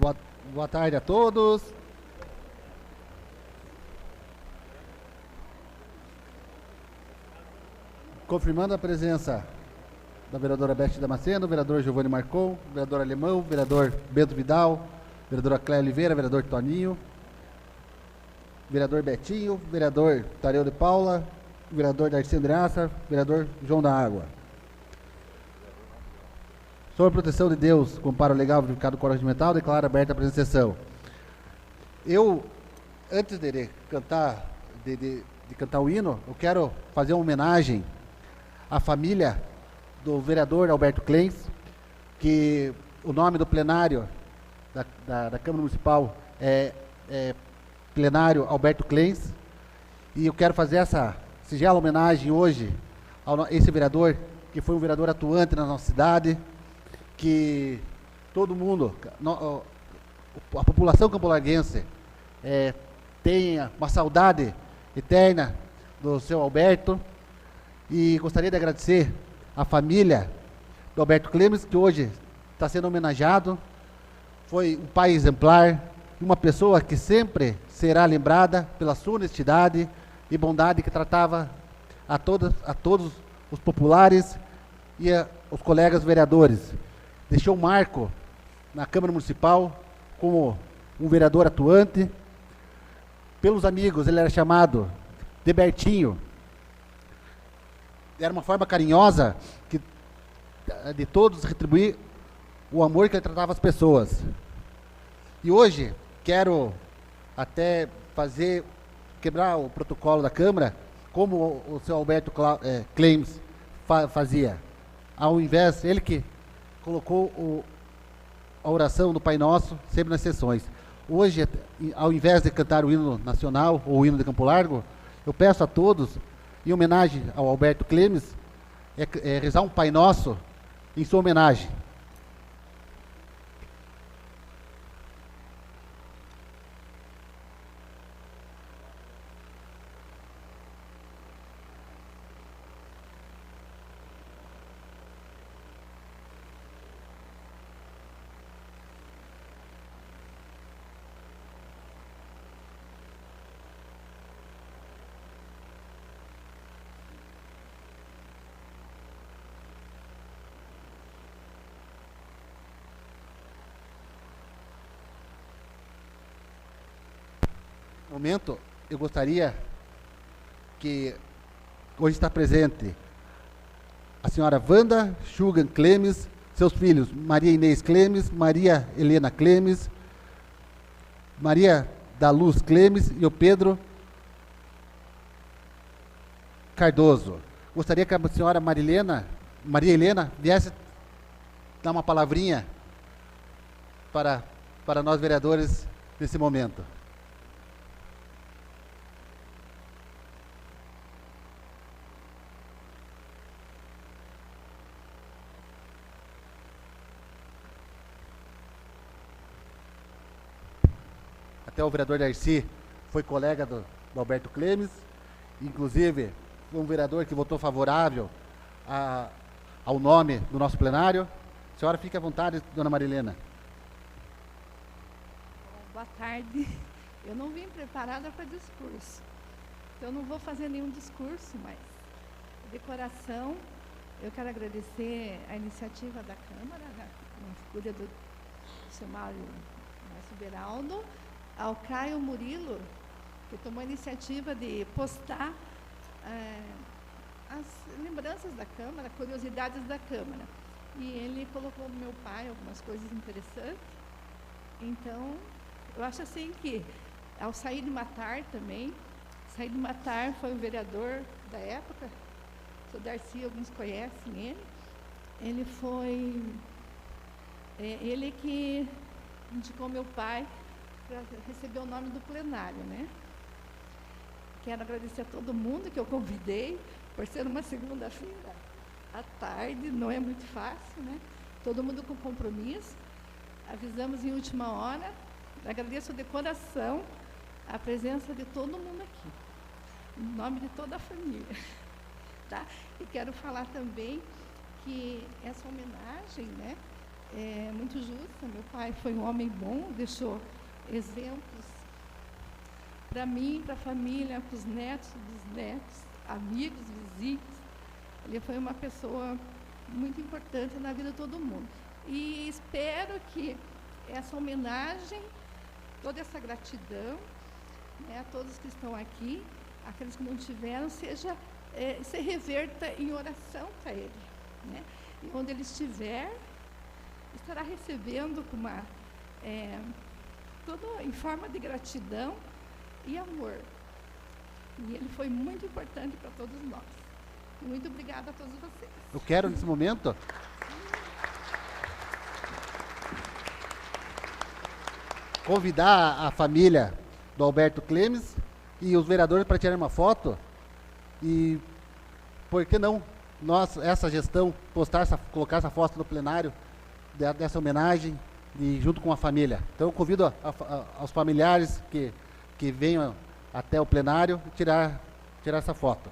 Boa, boa tarde a todos. Confirmando a presença da vereadora Beth Damasceno, vereador Giovanni Marcon, vereador Alemão, vereador Bento Vidal, vereadora Cléia Oliveira, vereador Toninho, vereador Betinho, vereador Tareu de Paula, vereador Darcy Andreassa, vereador João da Água. Sob a proteção de Deus, com amparo legal verificado do Código Regimental, declaro aberta a presente sessão. Eu, antes de cantar, de cantar o hino, eu quero fazer uma homenagem à família do vereador Alberto Clens, que o nome do plenário da Câmara Municipal é Plenário Alberto Clens, e eu quero fazer essa singela homenagem hoje a esse vereador, que foi um vereador atuante na nossa cidade, que todo mundo, a população campolarguense, tenha uma saudade eterna do seu Alberto, e gostaria de agradecer a família do Alberto Clemes, que hoje está sendo homenageado. Foi um pai exemplar, uma pessoa que sempre será lembrada pela sua honestidade e bondade, que tratava a todos os populares e os colegas vereadores. Deixou um marco na Câmara Municipal como um vereador atuante. Pelos amigos, ele era chamado de Bertinho. Era uma forma carinhosa de todos retribuir o amor que ele tratava as pessoas. E hoje, quero até quebrar o protocolo da Câmara, como o seu Alberto Clemes fazia. Ao invés, ele que colocou a oração do Pai Nosso sempre nas sessões. Hoje, ao invés de cantar o hino nacional ou o hino de Campo Largo, eu peço a todos, em homenagem ao Alberto Clemes, rezar um Pai Nosso em sua homenagem. Momento, eu gostaria que hoje está presente a senhora Wanda Schugan Clemes, seus filhos Maria Inês Clemes, Maria Helena Clemes, Maria da Luz Clemes e o Pedro Cardoso. Gostaria que a senhora Maria Helena viesse dar uma palavrinha para nós vereadores nesse momento. Até o vereador Darcy foi colega do Alberto Clemes, inclusive foi um vereador que votou favorável ao nome do nosso plenário. A senhora fique à vontade, dona Marilena. Boa tarde. Eu não vim preparada para discurso, então eu não vou fazer nenhum discurso, mas de coração eu quero agradecer a iniciativa da Câmara, na figura do seu Márcio Beraldo, ao Caio Murilo, que tomou a iniciativa de postar as lembranças da Câmara, curiosidades da Câmara. E ele colocou no meu pai algumas coisas interessantes. Então, eu acho assim que, ao Sair de Matar também, Sair de Matar foi o vereador da época, o seu Darcy, alguns conhecem ele. Ele foi ele que indicou meu pai para receber o nome do plenário, né? Quero agradecer a todo mundo que eu convidei, por ser uma segunda-feira à tarde, não é muito fácil, né? Todo mundo com compromisso. Avisamos em última hora. Agradeço de coração a presença de todo mundo aqui, em nome de toda a família, tá? E quero falar também que essa homenagem, né, muito justa. Meu pai foi um homem bom, deixou exemplos para mim, para a família, para os netos, bisnetos, amigos, vizinhos. Ele foi uma pessoa muito importante na vida de todo mundo. E espero que essa homenagem, toda essa gratidão, né, a todos que estão aqui, aqueles que não tiveram, se reverta em oração para ele, né? E onde ele estiver, estará recebendo com tudo em forma de gratidão e amor. E ele foi muito importante para todos nós. E muito obrigada a todos vocês. Eu quero, nesse momento, convidar a família do Alberto Clemes e os vereadores para tirarem uma foto. E por que não nós, essa gestão, colocar essa foto no plenário dessa homenagem e junto com a família. Então eu convido aos familiares que venham até o plenário tirar essa foto.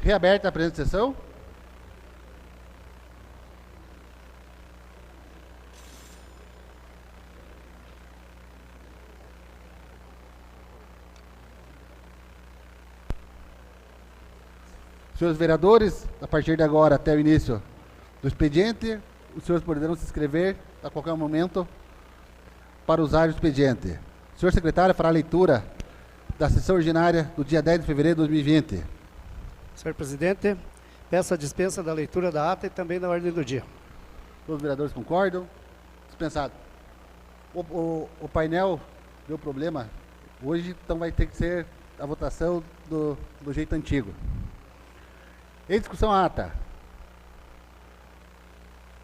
Reaberta a presente sessão. Senhores vereadores, a partir de agora até o início do expediente, os senhores poderão se inscrever a qualquer momento para usar o expediente. O senhor secretário fará a leitura da sessão ordinária do dia 10 de fevereiro de 2020. Senhor presidente, peço a dispensa da leitura da ata e também da ordem do dia. Todos os vereadores concordam? Dispensado. O painel deu problema hoje, então vai ter que ser a votação do jeito antigo. Em discussão a ata.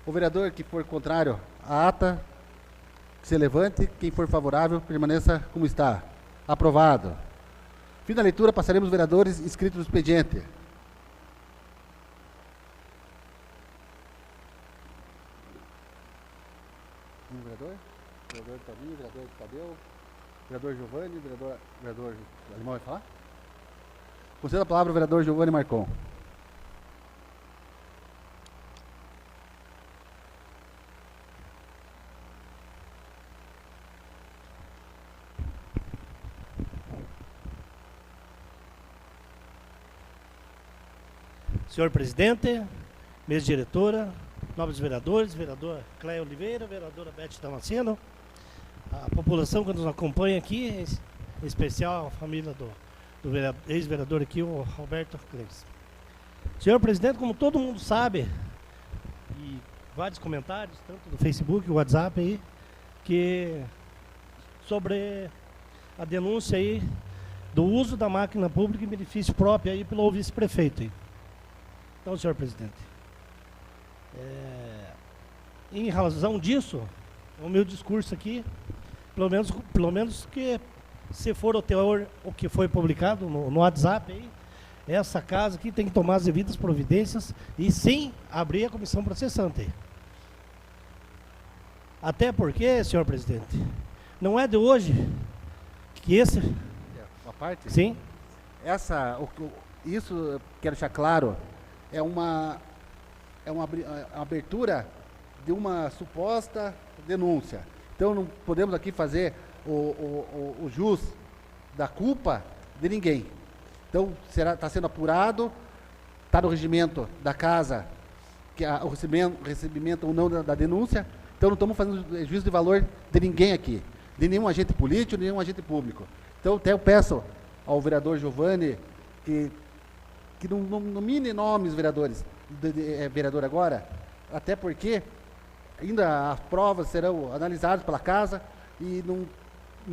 O vereador que for contrário à ata, que se levante. Quem for favorável, permaneça como está. Aprovado. Fim da leitura, passaremos os vereadores inscritos no expediente. Vereador? Vereador Toninho, vereador Tadeu, vereador Giovanni, vereador Alemão vai falar? Concedo a palavra ao vereador Giovanni Marcon. Senhor presidente, mesa diretora, nobres vereadores, vereadora Cléia Oliveira, vereadora Beth Damasceno, a população que nos acompanha aqui, em especial a família do ex-vereador aqui, o Roberto Cleves. Senhor presidente, como todo mundo sabe, e vários comentários, tanto no Facebook, WhatsApp aí, que sobre a denúncia aí do uso da máquina pública em benefício próprio aí pelo vice-prefeito aí. Então, senhor presidente, em razão disso, o meu discurso aqui, pelo menos que, se for o teor, o que foi publicado no WhatsApp, aí, essa casa aqui tem que tomar as devidas providências e sim abrir a comissão processante. Até porque, senhor presidente, não é de hoje que esse... Uma parte? Sim. Isso, eu quero deixar claro, é uma abertura de uma suposta denúncia. Então não podemos aqui fazer o jus da culpa de ninguém. Então está sendo apurado, está no regimento da casa que o recebimento ou não da denúncia. Então não estamos fazendo juízo de valor de ninguém aqui, de nenhum agente político, de nenhum agente público. Então até eu peço ao vereador Giovanni que não nomine nomes, vereadores, vereador agora, até porque ainda as provas serão analisadas pela casa e não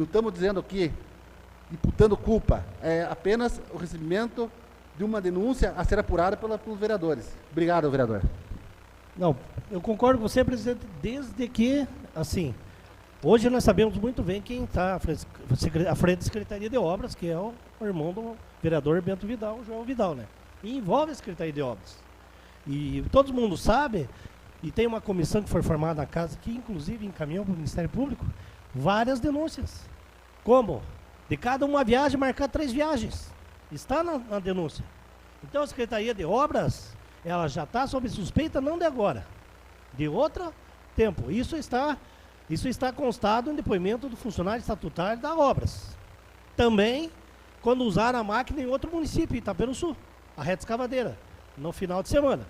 estamos dizendo aqui, imputando culpa, é apenas o recebimento de uma denúncia a ser apurada pelos vereadores. Obrigado, vereador. Não, eu concordo com você, presidente, desde que, assim, hoje nós sabemos muito bem quem está à frente da Secretaria de Obras, que é o irmão do vereador Bento Vidal, João Vidal, né? E envolve a Secretaria de Obras. E todo mundo sabe, e tem uma comissão que foi formada na casa, que inclusive encaminhou para o Ministério Público, várias denúncias. Como? De cada uma viagem, marcar 3 viagens. Está na denúncia. Então a Secretaria de Obras, ela já está sob suspeita, não de agora, de outro tempo. Isso está constado em depoimento do funcionário estatutário da Obras. Também, quando usaram a máquina em outro município, Itaperuçu, a reta escavadeira, no final de semana.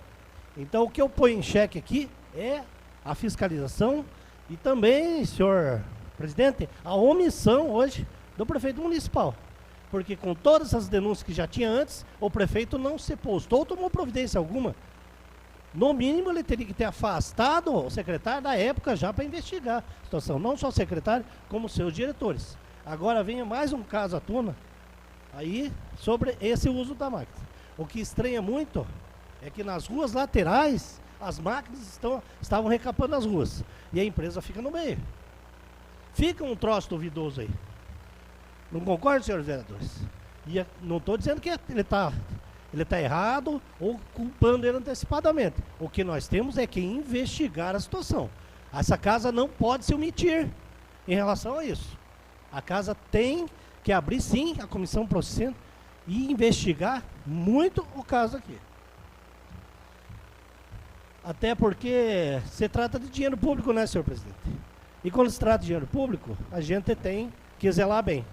Então, o que eu ponho em xeque aqui é a fiscalização e também, senhor presidente, a omissão hoje do prefeito municipal. Porque com todas as denúncias que já tinha antes, o prefeito não se postou ou tomou providência alguma. No mínimo, ele teria que ter afastado o secretário da época já para investigar a situação. Não só o secretário, como seus diretores. Agora vem mais um caso à tona aí sobre esse uso da máquina. O que estranha muito é que nas ruas laterais, as máquinas estavam recapando as ruas. E a empresa fica no meio. Fica um troço duvidoso aí. Não concorda, senhores vereadores? E não estou dizendo que ele está errado ou culpando ele antecipadamente. O que nós temos é que investigar a situação. Essa casa não pode se omitir em relação a isso. A casa tem que abrir, sim, a comissão processante e investigar muito o caso aqui. Até porque se trata de dinheiro público, né, senhor presidente? E quando se trata de dinheiro público, a gente tem que zelar bem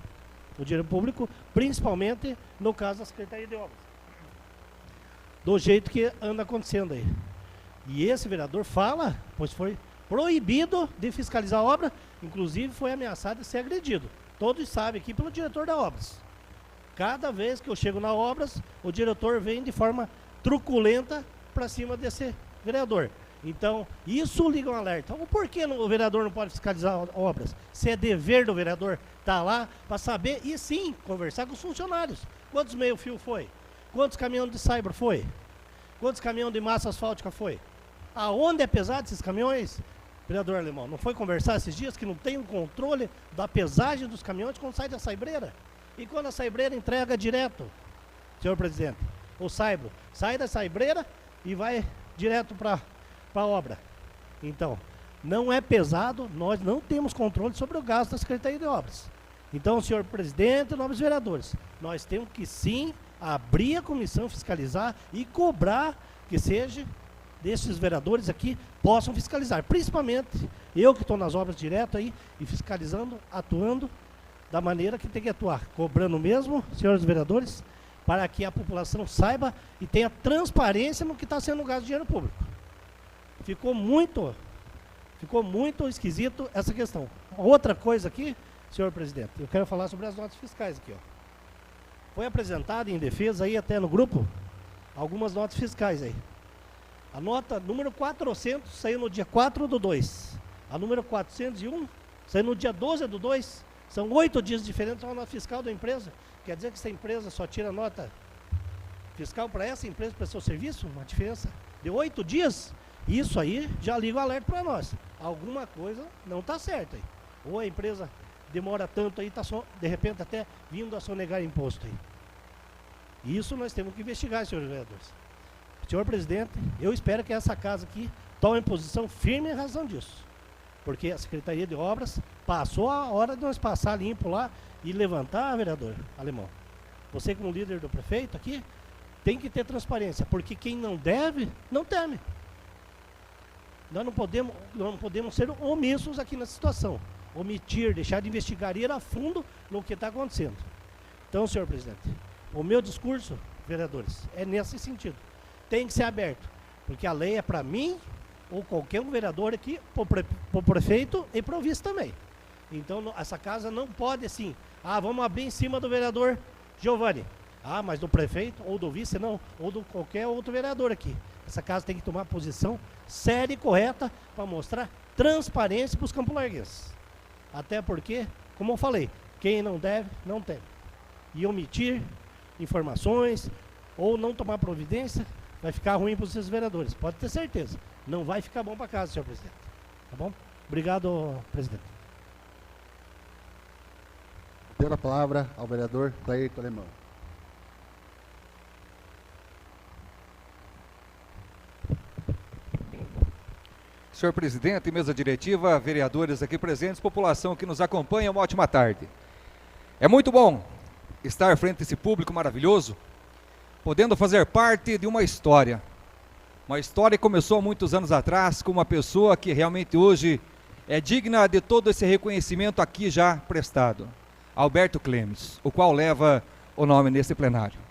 o dinheiro público, principalmente no caso da Secretaria de Obras. Do jeito que anda acontecendo aí. E esse vereador fala, pois foi proibido de fiscalizar a obra, inclusive foi ameaçado de ser agredido. Todos sabem aqui pelo diretor da Obras. Cada vez que eu chego na Obras, o diretor vem de forma truculenta para cima desse vereador. Então, isso liga um alerta. Por que o vereador não pode fiscalizar obras? Se é dever do vereador estar lá para saber e sim conversar com os funcionários. Quantos meio-fio foi? Quantos caminhões de cyber foi? Quantos caminhões de massa asfáltica foi? Aonde é pesado esses caminhões? Vereador Alemão, não foi conversar esses dias que não tem um controle da pesagem dos caminhões quando sai da saibreira? E quando a saibreira entrega direto, senhor presidente, o saibro sai da saibreira e vai direto para a obra. Então, não é pesado, nós não temos controle sobre o gasto da Secretaria de Obras. Então, senhor presidente, nobres vereadores, nós temos que sim abrir a comissão, fiscalizar e cobrar que seja desses vereadores aqui possam fiscalizar. Principalmente eu que estou nas obras direto aí e fiscalizando, atuando da maneira que tem que atuar. Cobrando mesmo, senhores vereadores, para que a população saiba e tenha transparência no que está sendo gasto de dinheiro público. Ficou muito esquisito essa questão. Outra coisa aqui, senhor presidente, eu quero falar sobre as notas fiscais aqui, ó. Foi apresentado em defesa aí até no grupo algumas notas fiscais aí. A nota número 400 saiu no dia 4/2. A número 401 saiu no dia 12/2. São 8 dias diferentes da nota fiscal da empresa. Quer dizer que essa empresa só tira nota fiscal para essa empresa, para seu serviço? Uma diferença de 8 dias? Isso aí já liga o alerta para nós. Alguma coisa não está certa aí. Ou a empresa demora tanto aí, está de repente até vindo a sonegar imposto aí. Isso nós temos que investigar, senhores vereadores. Senhor presidente, eu espero que essa casa aqui tome posição firme em razão disso. Porque a Secretaria de Obras passou a hora de nós passar limpo lá e levantar, vereador Alemão. Você como líder do prefeito aqui, tem que ter transparência, porque quem não deve, não teme. Nós não podemos ser omissos aqui nessa situação. Omitir, deixar de investigar e ir a fundo no que está acontecendo. Então, senhor presidente, o meu discurso, vereadores, é nesse sentido. Tem que ser aberto, porque a lei é para mim ou qualquer um vereador aqui, para o prefeito e para o vice também. Então, essa casa não pode assim, vamos abrir em cima do vereador Giovanni. Mas do prefeito ou do vice não, ou do qualquer outro vereador aqui. Essa casa tem que tomar posição séria e correta para mostrar transparência para os campolarguenses. Até porque, como eu falei, quem não deve, não tem. E omitir informações ou não tomar providência vai ficar ruim para os seus vereadores. Pode ter certeza. Não vai ficar bom para casa, senhor presidente. Tá bom? Obrigado, presidente. Deu a palavra ao vereador Cleito Alemão. Senhor presidente, mesa diretiva, vereadores aqui presentes, população que nos acompanha, uma ótima tarde. É muito bom estar frente a esse público maravilhoso, podendo fazer parte de uma história. Uma história que começou há muitos anos atrás com uma pessoa que realmente hoje é digna de todo esse reconhecimento aqui já prestado. Alberto Clemes, o qual leva o nome nesse plenário.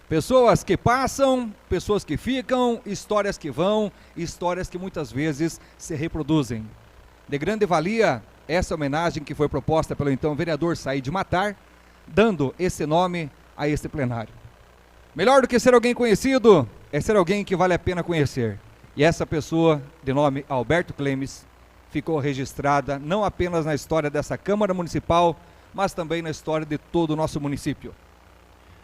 Pessoas que passam, pessoas que ficam, histórias que vão, histórias que muitas vezes se reproduzem. De grande valia, essa homenagem que foi proposta pelo então vereador Said Matar, dando esse nome a esse plenário. Melhor do que ser alguém conhecido, é ser alguém que vale a pena conhecer. E essa pessoa, de nome Alberto Clemes, ficou registrada não apenas na história dessa Câmara Municipal, mas também na história de todo o nosso município.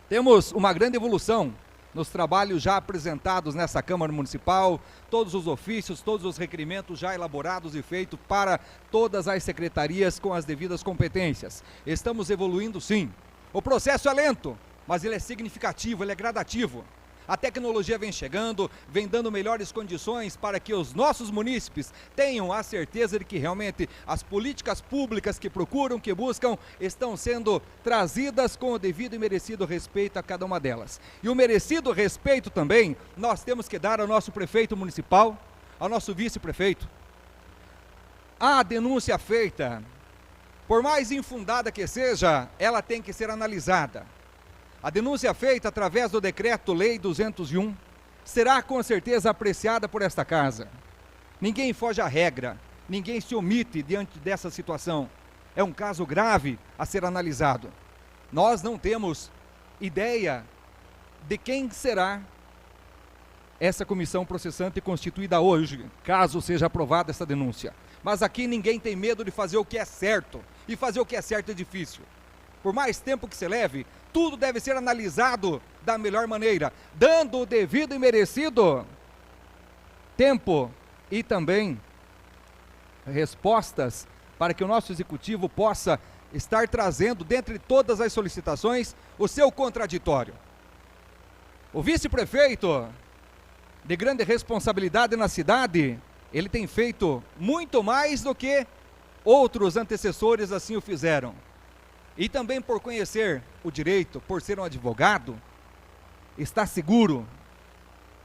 Temos uma grande evolução nos trabalhos já apresentados nessa Câmara Municipal, todos os ofícios, todos os requerimentos já elaborados e feitos para todas as secretarias com as devidas competências. Estamos evoluindo sim. O processo é lento, mas ele é significativo, ele é gradativo. A tecnologia vem chegando, vem dando melhores condições para que os nossos munícipes tenham a certeza de que realmente as políticas públicas que procuram, que buscam, estão sendo trazidas com o devido e merecido respeito a cada uma delas. E o merecido respeito também nós temos que dar ao nosso prefeito municipal, ao nosso vice-prefeito. A denúncia feita, por mais infundada que seja, ela tem que ser analisada. A denúncia feita através do Decreto-Lei 201 será com certeza apreciada por esta casa. Ninguém foge à regra, ninguém se omite diante dessa situação. É um caso grave a ser analisado. Nós não temos ideia de quem será essa comissão processante constituída hoje, caso seja aprovada essa denúncia. Mas aqui ninguém tem medo de fazer o que é certo, e fazer o que é certo é difícil. Por mais tempo que se leve, tudo deve ser analisado da melhor maneira, dando o devido e merecido tempo e também respostas para que o nosso executivo possa estar trazendo, dentre todas as solicitações, o seu contraditório. O vice-prefeito, de grande responsabilidade na cidade, ele tem feito muito mais do que outros antecessores assim o fizeram. E também por conhecer o direito, por ser um advogado, está seguro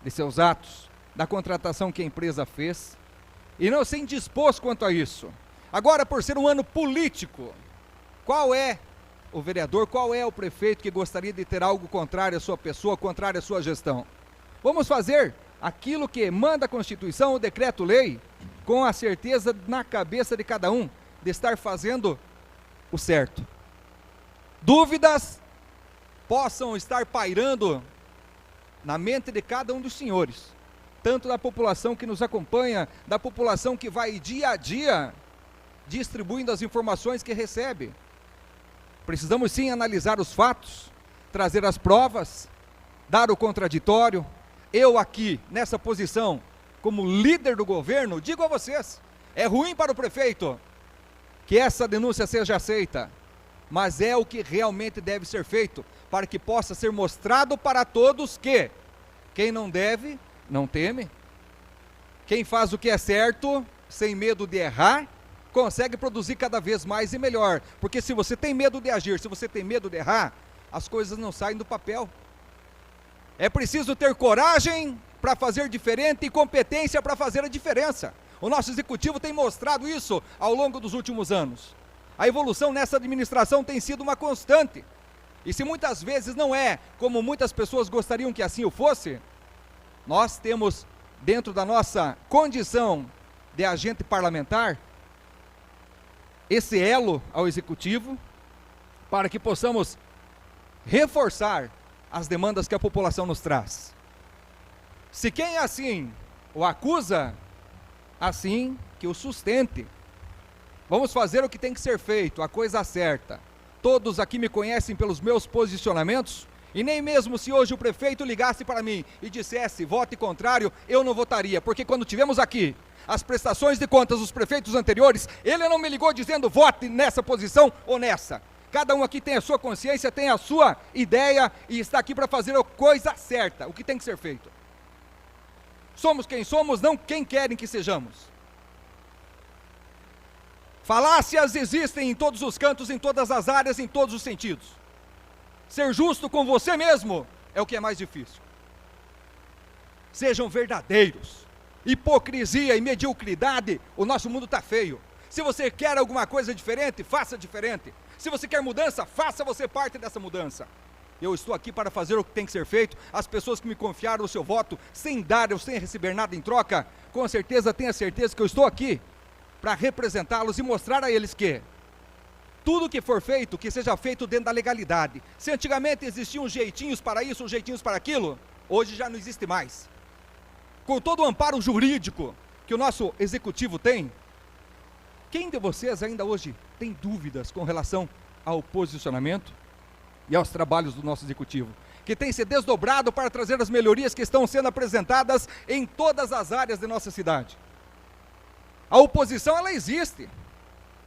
de seus atos, da contratação que a empresa fez, e não se indispôs quanto a isso. Agora, por ser um ano político, qual é o vereador, qual é o prefeito que gostaria de ter algo contrário à sua pessoa, contrário à sua gestão? Vamos fazer aquilo que manda a Constituição, o Decreto-Lei, com a certeza na cabeça de cada um, de estar fazendo o certo. Dúvidas possam estar pairando na mente de cada um dos senhores, tanto da população que nos acompanha, da população que vai dia a dia distribuindo as informações que recebe. Precisamos sim analisar os fatos, trazer as provas, dar o contraditório. Eu aqui, nessa posição, como líder do governo, digo a vocês, é ruim para o prefeito que essa denúncia seja aceita, mas é o que realmente deve ser feito, para que possa ser mostrado para todos que quem não deve, não teme. Quem faz o que é certo, sem medo de errar, consegue produzir cada vez mais e melhor. Porque se você tem medo de agir, se você tem medo de errar, as coisas não saem do papel. É preciso ter coragem para fazer diferente e competência para fazer a diferença. O nosso executivo tem mostrado isso ao longo dos últimos anos. A evolução nessa administração tem sido uma constante. E se muitas vezes não é como muitas pessoas gostariam que assim o fosse, nós temos, dentro da nossa condição de agente parlamentar, esse elo ao executivo, para que possamos reforçar as demandas que a população nos traz. Se quem assim o acusa, assim que o sustente. Vamos fazer o que tem que ser feito, a coisa certa. Todos aqui me conhecem pelos meus posicionamentos, e nem mesmo se hoje o prefeito ligasse para mim e dissesse vote contrário, eu não votaria, porque quando tivemos aqui as prestações de contas dos prefeitos anteriores, ele não me ligou dizendo vote nessa posição ou nessa. Cada um aqui tem a sua consciência, tem a sua ideia e está aqui para fazer a coisa certa, o que tem que ser feito. Somos quem somos, não quem querem que sejamos. Falácias existem em todos os cantos, em todas as áreas, em todos os sentidos. Ser justo com você mesmo é o que é mais difícil. Sejam verdadeiros. Hipocrisia e mediocridade, o nosso mundo está feio. Se você quer alguma coisa diferente, faça diferente. Se você quer mudança, faça você parte dessa mudança. Eu estou aqui para fazer o que tem que ser feito. As pessoas que me confiaram o seu voto, sem dar ou sem receber nada em troca, com certeza tenha certeza que eu estou aqui para representá-los e mostrar a eles que tudo que for feito, que seja feito dentro da legalidade. Se antigamente existiam jeitinhos para isso, jeitinhos para aquilo, hoje já não existe mais. Com todo o amparo jurídico que o nosso executivo tem, quem de vocês ainda hoje tem dúvidas com relação ao posicionamento e aos trabalhos do nosso executivo, que tem se desdobrado para trazer as melhorias que estão sendo apresentadas em todas as áreas de nossa cidade? A oposição, ela existe.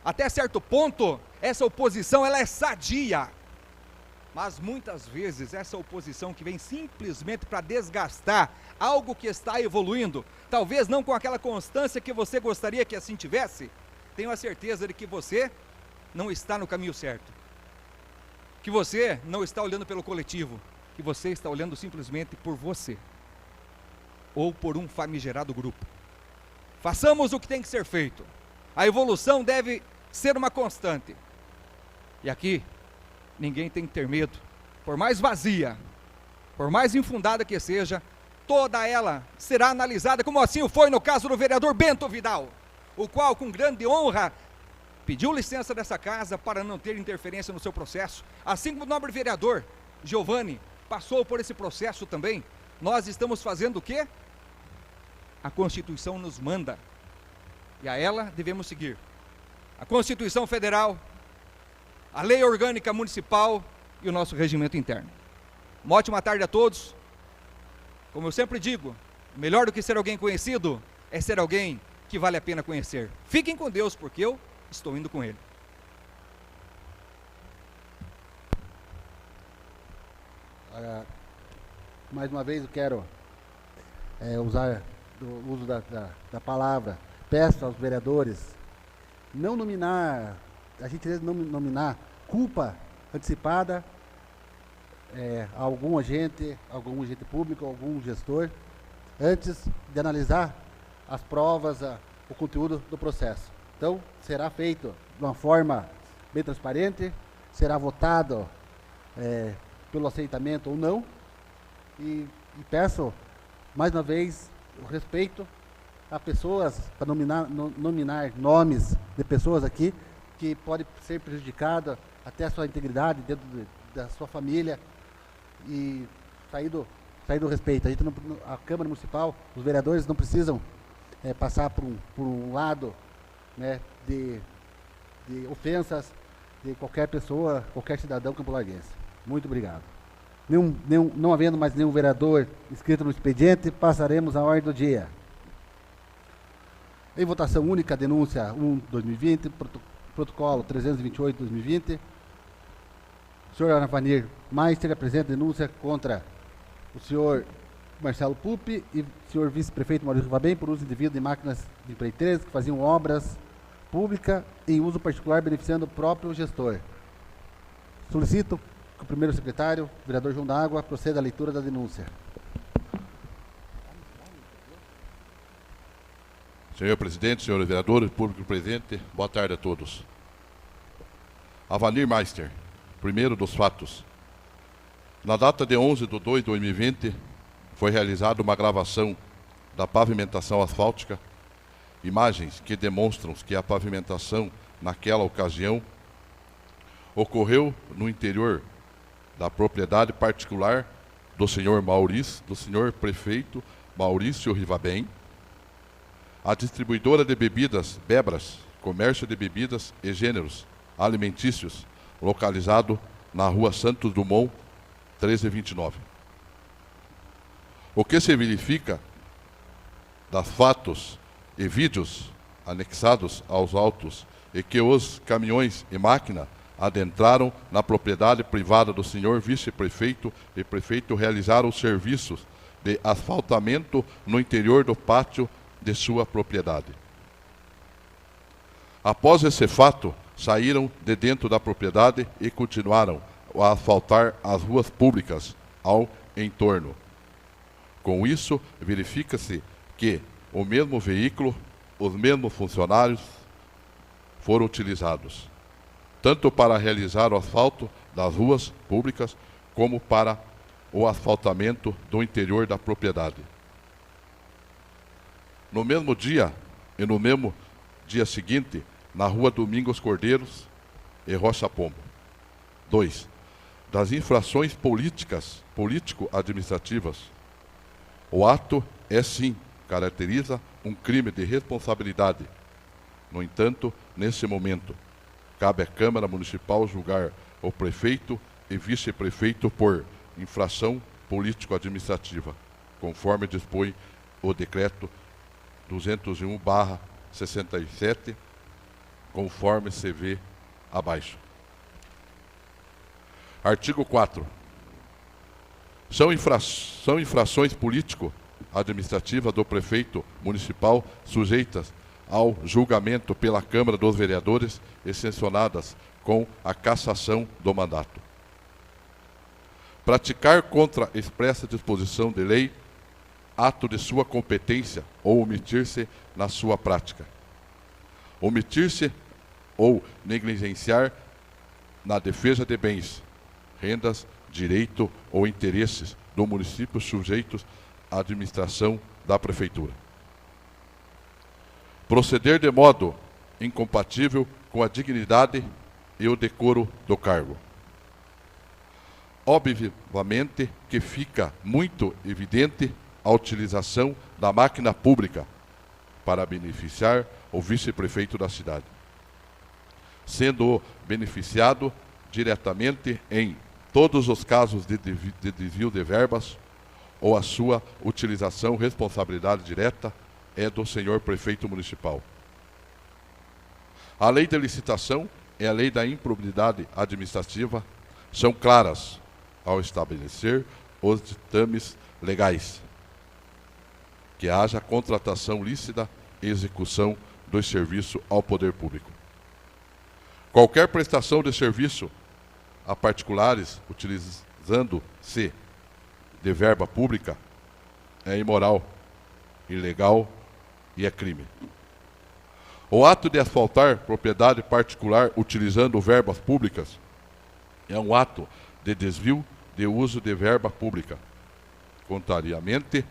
Até certo ponto, essa oposição, ela é sadia. Mas muitas vezes essa oposição que vem simplesmente para desgastar algo que está evoluindo, talvez não com aquela constância que você gostaria que assim tivesse, tenho a certeza de que você não está no caminho certo. Que você não está olhando pelo coletivo, que você está olhando simplesmente por você. Ou por um famigerado grupo. Façamos o que tem que ser feito. A evolução deve ser uma constante. E aqui, ninguém tem que ter medo. Por mais vazia, por mais infundada que seja, toda ela será analisada, como assim foi no caso do vereador Bento Vidal, o qual, com grande honra, pediu licença dessa casa para não ter interferência no seu processo. Assim como o nobre vereador Giovanni passou por esse processo também. Nós estamos fazendo o quê? A Constituição nos manda, e a ela devemos seguir. A Constituição Federal, a Lei Orgânica Municipal e o nosso regimento interno. Uma ótima tarde a todos. Como eu sempre digo, melhor do que ser alguém conhecido, é ser alguém que vale a pena conhecer. Fiquem com Deus, porque eu estou indo com Ele. Mais uma vez eu quero usar o uso da palavra. Peço aos vereadores não nominar, a gentileza de não nominar culpa antecipada a algum agente público, algum gestor, antes de analisar as provas, o conteúdo do processo. Então, será feito de uma forma bem transparente, será votado pelo aceitamento ou não, e peço, mais uma vez, o respeito a pessoas, para nominar nomes de pessoas aqui, que pode ser prejudicada até a sua integridade dentro da sua família, e sair do respeito. A Câmara Municipal, os vereadores não precisam passar por um lado, né, de ofensas de qualquer pessoa, qualquer cidadão campolarguense. Muito obrigado. Não havendo mais nenhum vereador inscrito no expediente, passaremos à ordem do dia. Em votação única, denúncia 1/2020, protocolo 328/2020. O senhor Avanir Meister apresenta denúncia contra o senhor Marcelo Pupi e o senhor vice-prefeito Maurício Vabem por uso indevido de máquinas de empreiteiras que faziam obras públicas em uso particular, beneficiando o próprio gestor. Solicito que o primeiro secretário, o vereador João da Água, proceda à leitura da denúncia. Senhor presidente, senhores vereadores, público presente, boa tarde a todos. Avanir Meister, primeiro dos fatos. Na data de 11/2/2020, foi realizada uma gravação da pavimentação asfáltica, imagens que demonstram que a pavimentação, naquela ocasião, ocorreu no interior da propriedade particular do senhor prefeito Maurício Rivabem, a distribuidora de bebidas Bebras, comércio de bebidas e gêneros alimentícios, localizado na rua Santos Dumont, 1329. O que se verifica das fatos e vídeos anexados aos autos é que os caminhões e máquina adentraram na propriedade privada do senhor vice-prefeito e prefeito realizaram os serviços de asfaltamento no interior do pátio de sua propriedade. Após esse fato, saíram de dentro da propriedade e continuaram a asfaltar as ruas públicas ao entorno. Com isso, verifica-se que o mesmo veículo, os mesmos funcionários foram utilizados, tanto para realizar o asfalto das ruas públicas, como para o asfaltamento do interior da propriedade. No mesmo dia e no mesmo dia seguinte, na rua Domingos Cordeiros e Rocha Pombo. 2. Das infrações político-administrativas. O ato caracteriza um crime de responsabilidade. No entanto, nesse momento, cabe à Câmara Municipal julgar o prefeito e vice-prefeito por infração político-administrativa, conforme dispõe o decreto 201/67, conforme se vê abaixo. Artigo 4. São infrações político-administrativas do prefeito municipal sujeitas ao julgamento pela Câmara dos Vereadores e sancionadas com a cassação do mandato. Praticar contra expressa disposição de lei ato de sua competência ou omitir-se na sua prática. Omitir-se ou negligenciar na defesa de bens, rendas, direito ou interesses do município sujeitos à administração da Prefeitura. Proceder de modo incompatível com a dignidade e o decoro do cargo. Obviamente que fica muito evidente a utilização da máquina pública para beneficiar o vice-prefeito da cidade, sendo beneficiado diretamente em todos os casos de desvio de verbas ou a sua utilização, responsabilidade direta é do senhor prefeito municipal. A lei de licitação e a lei da improbidade administrativa são claras ao estabelecer os ditames legais, que haja contratação lícita e execução dos serviços ao poder público. Qualquer prestação de serviço a particulares utilizando-se de verba pública é imoral, ilegal e é crime. O ato de asfaltar propriedade particular utilizando verbas públicas é um ato de desvio de uso de verba pública, contrariamente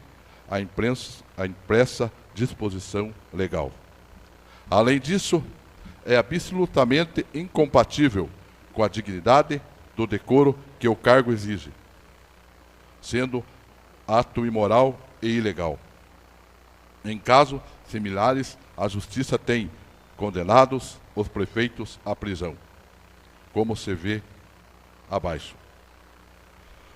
à impressa disposição legal. Além disso, é absolutamente incompatível com a dignidade do decoro que o cargo exige, sendo ato imoral e ilegal. Em casos similares, a Justiça tem condenados os prefeitos à prisão, como se vê abaixo.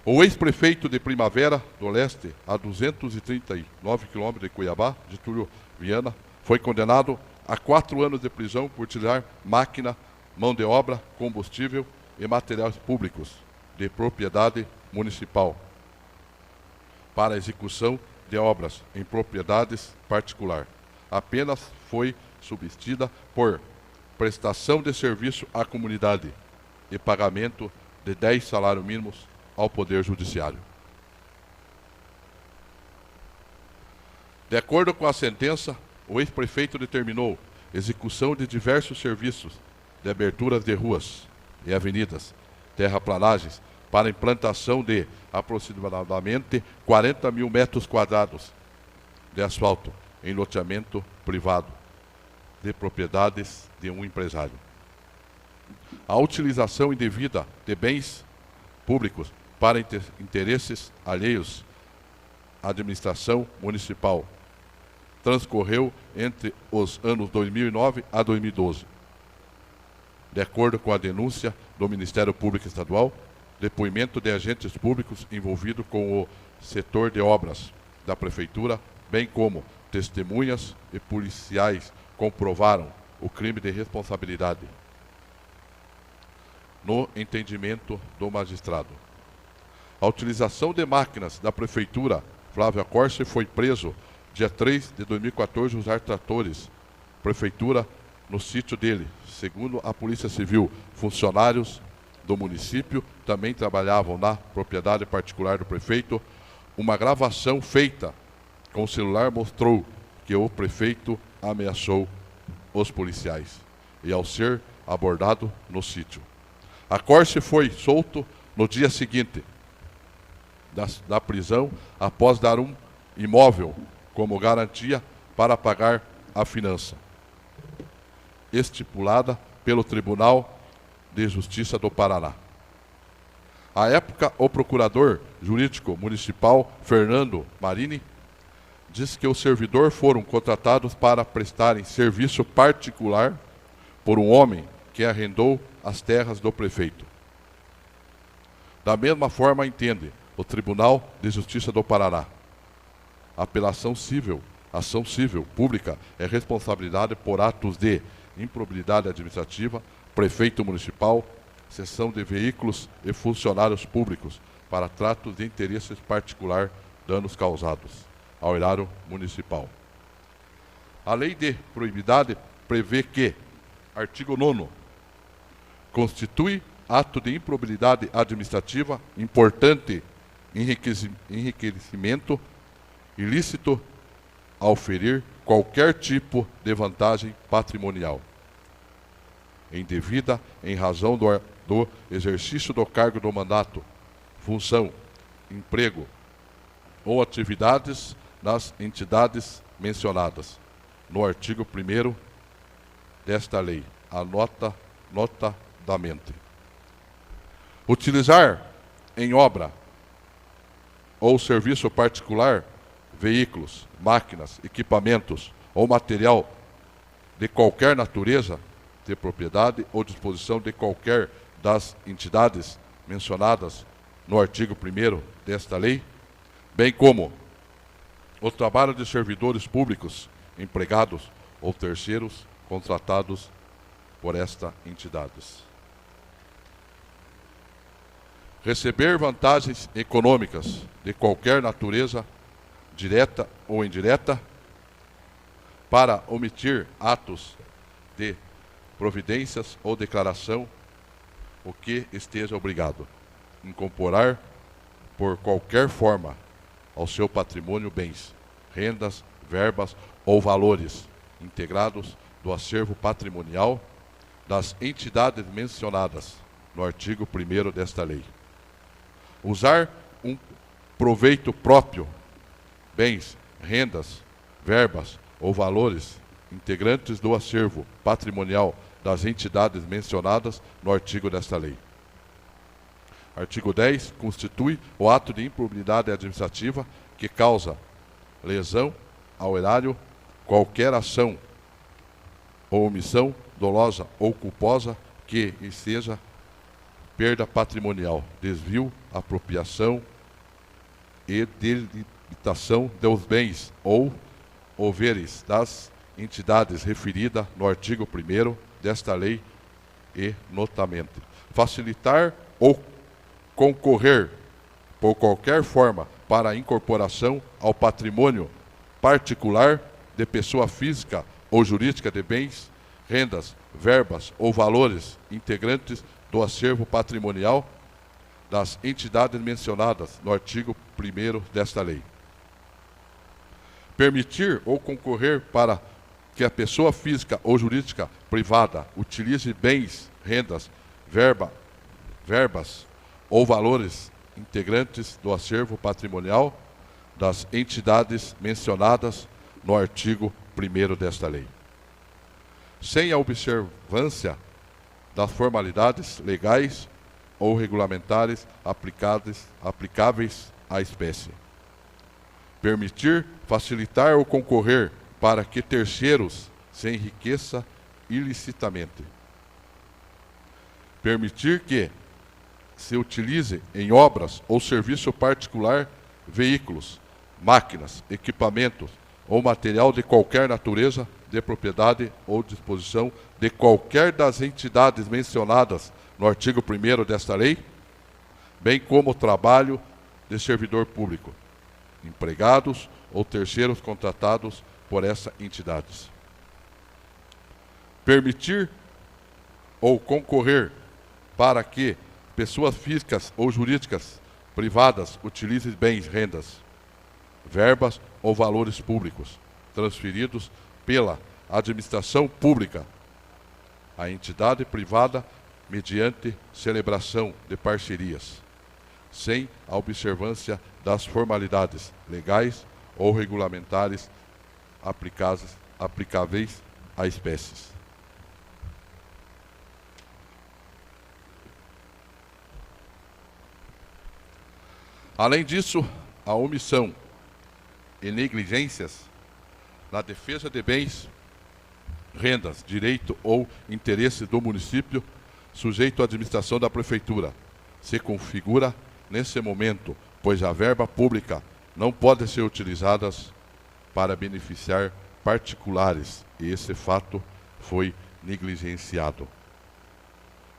O ex-prefeito de Primavera do Leste, a 239 quilômetros de Cuiabá, Getúlio Viana, foi condenado a 4 anos de prisão por utilizar máquina, mão de obra, combustível e materiais públicos de propriedade municipal para a execução de obras em propriedades particular. A pena foi substituída por prestação de serviço à comunidade e pagamento de 10 salários mínimos ao Poder Judiciário. De acordo com a sentença, o ex-prefeito determinou execução de diversos serviços de aberturas de ruas e avenidas, terraplanagens, para implantação de aproximadamente 40 mil metros quadrados de asfalto em loteamento privado de propriedades de um empresário. A utilização indevida de bens públicos para interesses alheios à administração municipal transcorreu entre os anos 2009 a 2012. De acordo com a denúncia do Ministério Público Estadual, depoimento de agentes públicos envolvidos com o setor de obras da Prefeitura, bem como testemunhas e policiais comprovaram o crime de responsabilidade. No entendimento do magistrado, a utilização de máquinas da Prefeitura, Flávio Corse foi preso dia 3 de 2014 usar tratores Prefeitura no sítio dele. Segundo a Polícia Civil, funcionários do município também trabalhavam na propriedade particular do prefeito. Uma gravação feita com o celular mostrou que o prefeito ameaçou os policiais e ao ser abordado no sítio. A Corse foi solto no dia seguinte da prisão após dar um imóvel como garantia para pagar a fiança estipulada pelo Tribunal de Justiça do Paraná. À época, o procurador jurídico municipal, Fernando Marini, disse que os servidores foram contratados para prestarem serviço particular por um homem que arrendou as terras do prefeito. Da mesma forma, entende o Tribunal de Justiça do Paraná. Apelação civil, ação civil pública é responsabilidade por atos de improbidade administrativa, prefeito municipal, cessão de veículos e funcionários públicos para trato de interesses particular, danos causados ao erário municipal. A lei de probidade prevê que, artigo 9º, constitui ato de improbidade administrativa importante enriquecimento ilícito ao ferir qualquer tipo de vantagem patrimonial indevida em razão do exercício do cargo do mandato, função, emprego ou atividades nas entidades mencionadas no artigo 1º desta lei, notadamente. Utilizar em obra ou serviço particular veículos, máquinas, equipamentos ou material de qualquer natureza, de propriedade ou disposição de qualquer das entidades mencionadas no artigo 1º desta lei, bem como o trabalho de servidores públicos, empregados ou terceiros contratados por estas entidades. Receber vantagens econômicas de qualquer natureza, direta ou indireta, para omitir atos de providências ou declaração, o que esteja obrigado, incorporar por qualquer forma ao seu patrimônio bens, rendas, verbas ou valores integrados do acervo patrimonial das entidades mencionadas no artigo 1º desta lei. Usar um proveito próprio, bens, rendas, verbas ou valores integrantes do acervo patrimonial das entidades mencionadas no artigo desta lei. Artigo 10. Constitui o ato de improbidade administrativa que causa lesão ao erário qualquer ação ou omissão dolosa ou culposa que seja perda patrimonial, desvio, apropriação e delimitação dos bens ou haveres das entidades referidas no artigo 1º desta lei e notamente. Facilitar ou concorrer por qualquer forma para a incorporação ao patrimônio particular de pessoa física ou jurídica de bens, rendas, verbas ou valores integrantes do acervo patrimonial das entidades mencionadas no artigo 1º desta lei. Permitir ou concorrer para que a pessoa física ou jurídica privada utilize bens, rendas, verbas ou valores integrantes do acervo patrimonial das entidades mencionadas no artigo 1º desta lei, sem a observância das formalidades legais ou regulamentares aplicáveis à espécie. Permitir, facilitar ou concorrer para que terceiros se enriqueçam ilicitamente. Permitir que se utilize em obras ou serviço particular veículos, máquinas, equipamentos ou material de qualquer natureza, de propriedade ou disposição de qualquer das entidades mencionadas no artigo 1º desta lei, bem como o trabalho de servidor público, empregados ou terceiros contratados por essas entidades. Permitir ou concorrer para que pessoas físicas ou jurídicas privadas utilizem bens, rendas, verbas ou valores públicos transferidos pela administração pública à entidade privada mediante celebração de parcerias, sem a observância das formalidades legais ou regulamentares aplicáveis a espécies. Além disso, a omissão e negligências na defesa de bens, rendas, direito ou interesse do município sujeito à administração da prefeitura se configura nesse momento, pois a verba pública não pode ser utilizada para beneficiar particulares e esse fato foi negligenciado.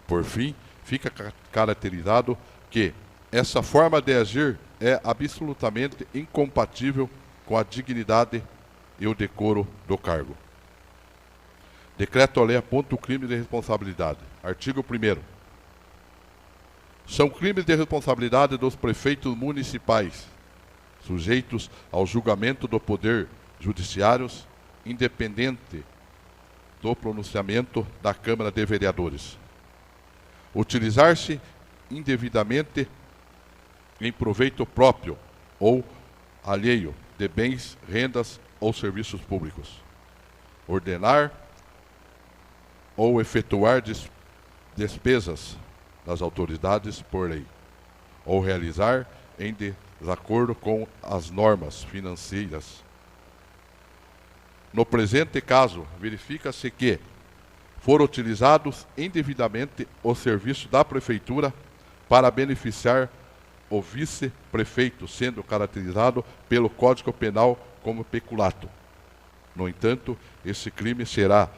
Por fim, fica caracterizado que essa forma de agir é absolutamente incompatível com a dignidade e o decoro do cargo. Decreto-lei aponta o crime de responsabilidade. Artigo 1º. São crimes de responsabilidade dos prefeitos municipais, sujeitos ao julgamento do Poder Judiciário, independente do pronunciamento da Câmara de Vereadores. Utilizar-se indevidamente em proveito próprio ou alheio de bens, rendas ou serviços públicos. Ordenar ou efetuar despesas das autoridades por lei, ou realizar em desacordo com as normas financeiras. No presente caso, verifica-se que foram utilizados indevidamente os serviços da Prefeitura para beneficiar o vice-prefeito, sendo caracterizado pelo Código Penal como peculato. No entanto, esse crime será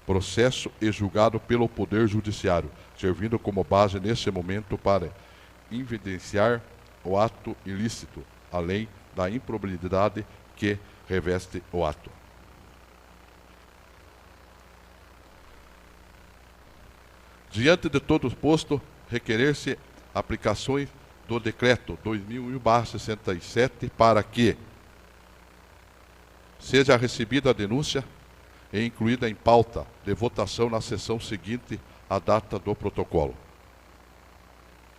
processo e julgado pelo Poder Judiciário, servindo como base nesse momento para evidenciar o ato ilícito, além da improbidade que reveste o ato. Diante de todo o posto, requerer-se aplicações do Decreto 2001/67 para que seja recebida a denúncia e incluída em pauta de votação na sessão seguinte à data do protocolo.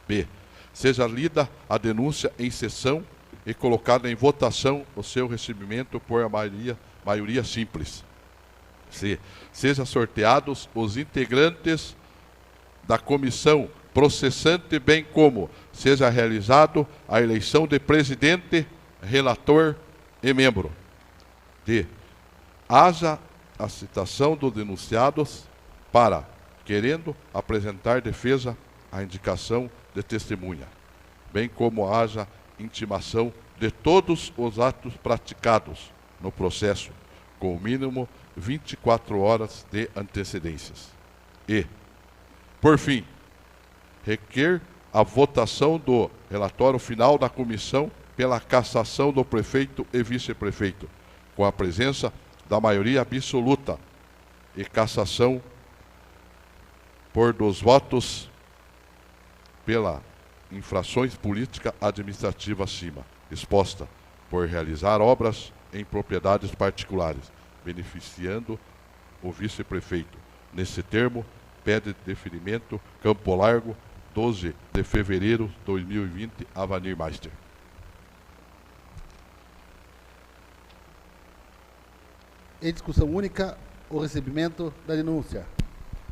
B. Seja lida a denúncia em sessão e colocada em votação o seu recebimento por maioria simples. C. Seja sorteados os integrantes da comissão processante, bem como seja realizado a eleição de presidente, relator e membro. D. Haja a citação dos denunciados para, querendo apresentar defesa, a indicação de testemunha, bem como haja intimação de todos os atos praticados no processo, com o mínimo 24 horas de antecedências. E, por fim, requer a votação do relatório final da comissão pela cassação do prefeito e vice-prefeito, com a presença da maioria absoluta e cassação por dos votos pela infrações política administrativa acima, exposta por realizar obras em propriedades particulares, beneficiando o vice-prefeito. Nesse termo, pede deferimento Campo Largo, 12 de fevereiro de 2020, Avanir Meister. Em discussão única, o recebimento da denúncia.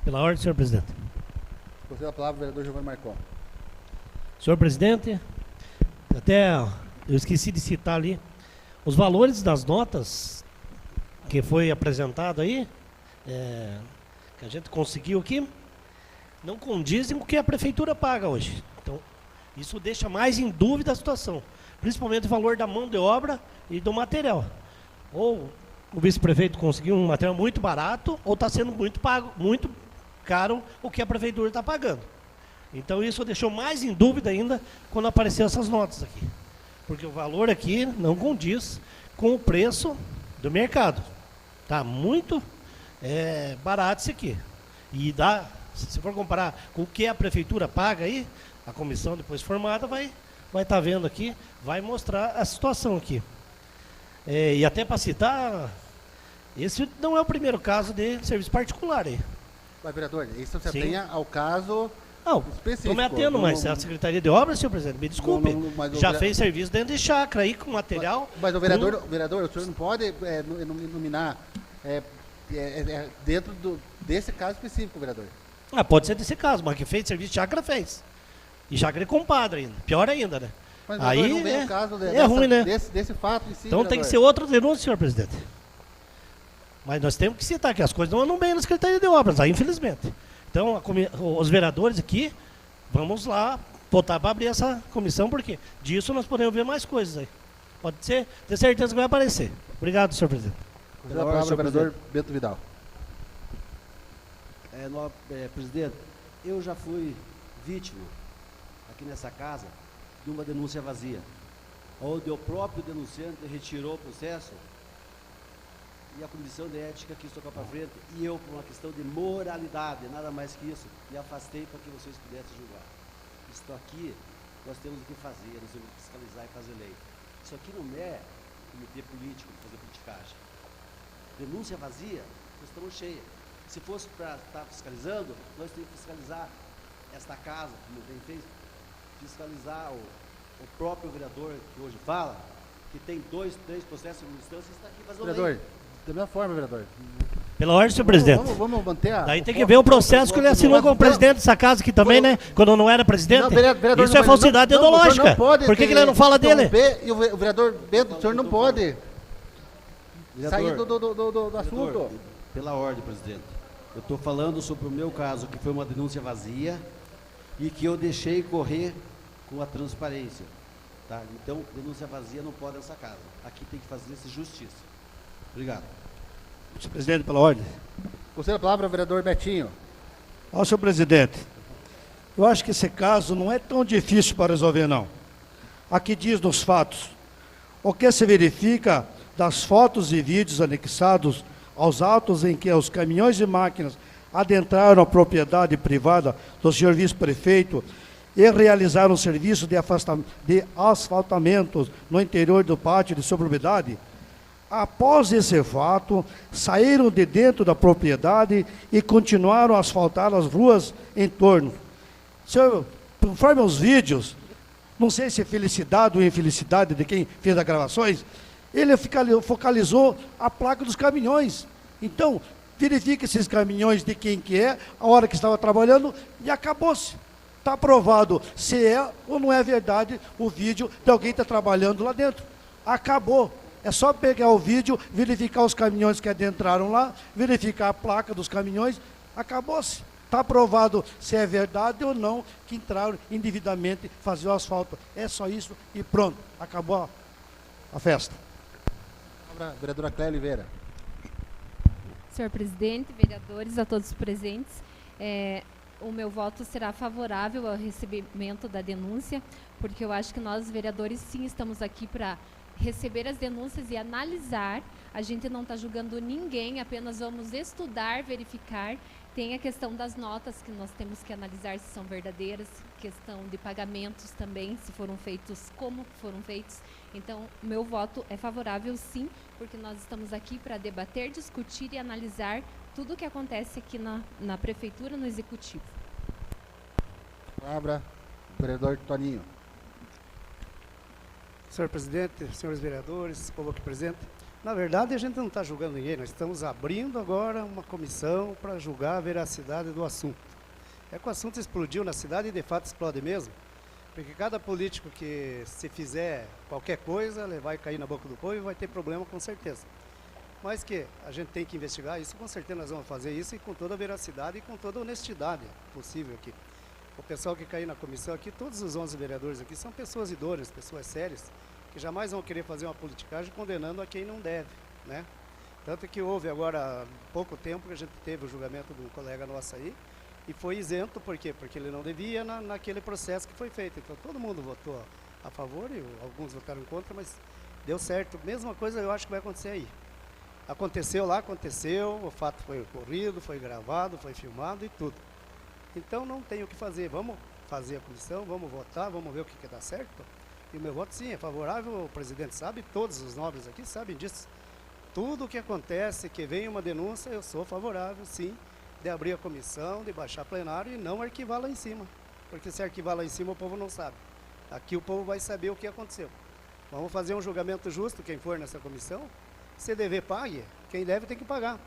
Pela ordem, senhor presidente. Concedo a palavra ao vereador Giovanni Marcon. Senhor presidente, até eu esqueci de citar ali, os valores das notas que foi apresentado aí, que a gente conseguiu aqui, não condizem com o que a prefeitura paga hoje. Então, isso deixa mais em dúvida a situação, principalmente o valor da mão de obra e do material. Ou o vice-prefeito conseguiu um material muito barato, ou está sendo muito caro o que a prefeitura está pagando. Então isso deixou mais em dúvida ainda quando apareceram essas notas aqui. Porque o valor aqui não condiz com o preço do mercado. Está muito barato isso aqui. E dá, se for comparar com o que a prefeitura paga aí, a comissão depois formada vai estar vendo aqui, vai mostrar a situação aqui. E até para citar, esse não é o primeiro caso de serviço particular aí. Mas, vereador, isso se Sim. atenha ao caso Não, específico. estou me atendo, mas a Secretaria de Obras, senhor presidente, me desculpe, mas o já vere- fez serviço dentro de chácara aí com material. Mas o vereador, o senhor não pode nominar dentro desse caso específico, vereador. Pode ser desse caso, mas que fez serviço de chácara fez. E chácara é compadre ainda, pior ainda, né? Mas Aí não vem o caso ruim, né? desse fato em si, Então tem que ser outra denúncia, senhor presidente. Mas nós temos que citar que as coisas não andam bem na Secretaria de Obras, aí, infelizmente. Então, os vereadores aqui, vamos lá votar para abrir essa comissão, porque disso nós podemos ver mais coisas aí. Pode ser, ter certeza que vai aparecer. Obrigado, senhor presidente. Concedo a palavra ao vereador Bento Vidal. Presidente, eu já fui vítima, aqui nessa casa, de uma denúncia vazia, onde o próprio denunciante retirou o processo e a comissão de ética quis tocar para frente, e eu, por uma questão de moralidade, nada mais que isso, me afastei para que vocês pudessem julgar. Isso aqui nós temos o que fazer, nós temos que fiscalizar e fazer lei. Isso aqui não é comitê político, fazer politicagem. Denúncia vazia, nós estamos cheios. Se fosse para estar fiscalizando, nós temos que fiscalizar esta casa, como bem fez, fiscalizar o próprio vereador que hoje fala, que tem 2, 3 processos de instância, está aqui fazendo Vereador, lei. da mesma forma, vereador. Pela ordem, senhor presidente. Vamos manter a... Daí tem que ver o processo que ele assinou como presidente dessa casa aqui também, né? Quando não era presidente. Não, vereador, Isso é falsidade não, o senhor ideológica. não pode Por que ele não fala dele? E o vereador Bento, o senhor não pode sair do assunto. Vereador, pela ordem, presidente. Eu estou falando sobre o meu caso, que foi uma denúncia vazia e que eu deixei correr com a transparência. Tá? Então, denúncia vazia não pode nessa casa. Aqui tem que fazer-se justiça. Obrigado. Senhor presidente, pela ordem. Conselho a palavra, vereador Betinho. Ó, senhor presidente, eu acho que esse caso não é tão difícil para resolver, não. Aqui diz nos fatos, o que se verifica das fotos e vídeos anexados aos autos em que os caminhões e máquinas adentraram a propriedade privada do senhor vice-prefeito e realizaram serviço de asfaltamento no interior do pátio de sua propriedade. Após esse fato, saíram de dentro da propriedade e continuaram a asfaltar as ruas em torno. Senhor, conforme os vídeos, não sei se é felicidade ou infelicidade de quem fez as gravações, ele focalizou a placa dos caminhões. Então, verifique esses caminhões de quem que é, a hora que estava trabalhando, e acabou-se. Está provado se é ou não é verdade o vídeo de alguém que está trabalhando lá dentro. Acabou. É só pegar o vídeo, verificar os caminhões que adentraram lá, verificar a placa dos caminhões, acabou-se. Está provado se é verdade ou não que entraram indevidamente fazer o asfalto. É só isso e pronto. Acabou a festa. Vereadora Cléia Oliveira. Senhor presidente, vereadores, a todos presentes, o meu voto será favorável ao recebimento da denúncia, porque eu acho que nós, vereadores, sim, estamos aqui para receber as denúncias e analisar. A gente não está julgando ninguém, apenas vamos estudar, verificar. Tem a questão das notas que nós temos que analisar se são verdadeiras, questão de pagamentos também, se foram feitos, como foram feitos. Então, meu voto é favorável, sim, porque nós estamos aqui para debater, discutir e analisar tudo o que acontece aqui na prefeitura, no executivo. Palavra, vereador Toninho. Senhor presidente, senhores vereadores, povo aqui presente, na verdade a gente não está julgando ninguém, nós estamos abrindo agora uma comissão para julgar a veracidade do assunto. É que o assunto explodiu na cidade e de fato explode mesmo, porque cada político que se fizer qualquer coisa, ele vai cair na boca do povo e vai ter problema com certeza. Mas que a gente tem que investigar isso, com certeza nós vamos fazer isso e com toda a veracidade e com toda a honestidade possível aqui. O pessoal que caiu na comissão aqui, todos os 11 vereadores aqui, são pessoas idôneas, pessoas sérias, que jamais vão querer fazer uma politicagem condenando a quem não deve, né? Tanto que houve agora, há pouco tempo, que a gente teve o julgamento de um colega nosso aí, e foi isento, por quê? Porque ele não devia naquele processo que foi feito. Então todo mundo votou a favor e alguns votaram contra, mas deu certo. Mesma coisa eu acho que vai acontecer aí. Aconteceu lá, aconteceu, o fato foi ocorrido, foi gravado, foi filmado e tudo. Então não tem o que fazer, vamos fazer a comissão, vamos votar, vamos ver o que dá certo. E o meu voto sim é favorável, o presidente sabe, todos os nobres aqui sabem disso. Tudo o que acontece, que vem uma denúncia, eu sou favorável sim, de abrir a comissão, de baixar plenário e não arquivar lá em cima. Porque se arquivar lá em cima o povo não sabe. Aqui o povo vai saber o que aconteceu. Vamos fazer um julgamento justo, quem for nessa comissão. Se dever, pague, quem deve tem que pagar.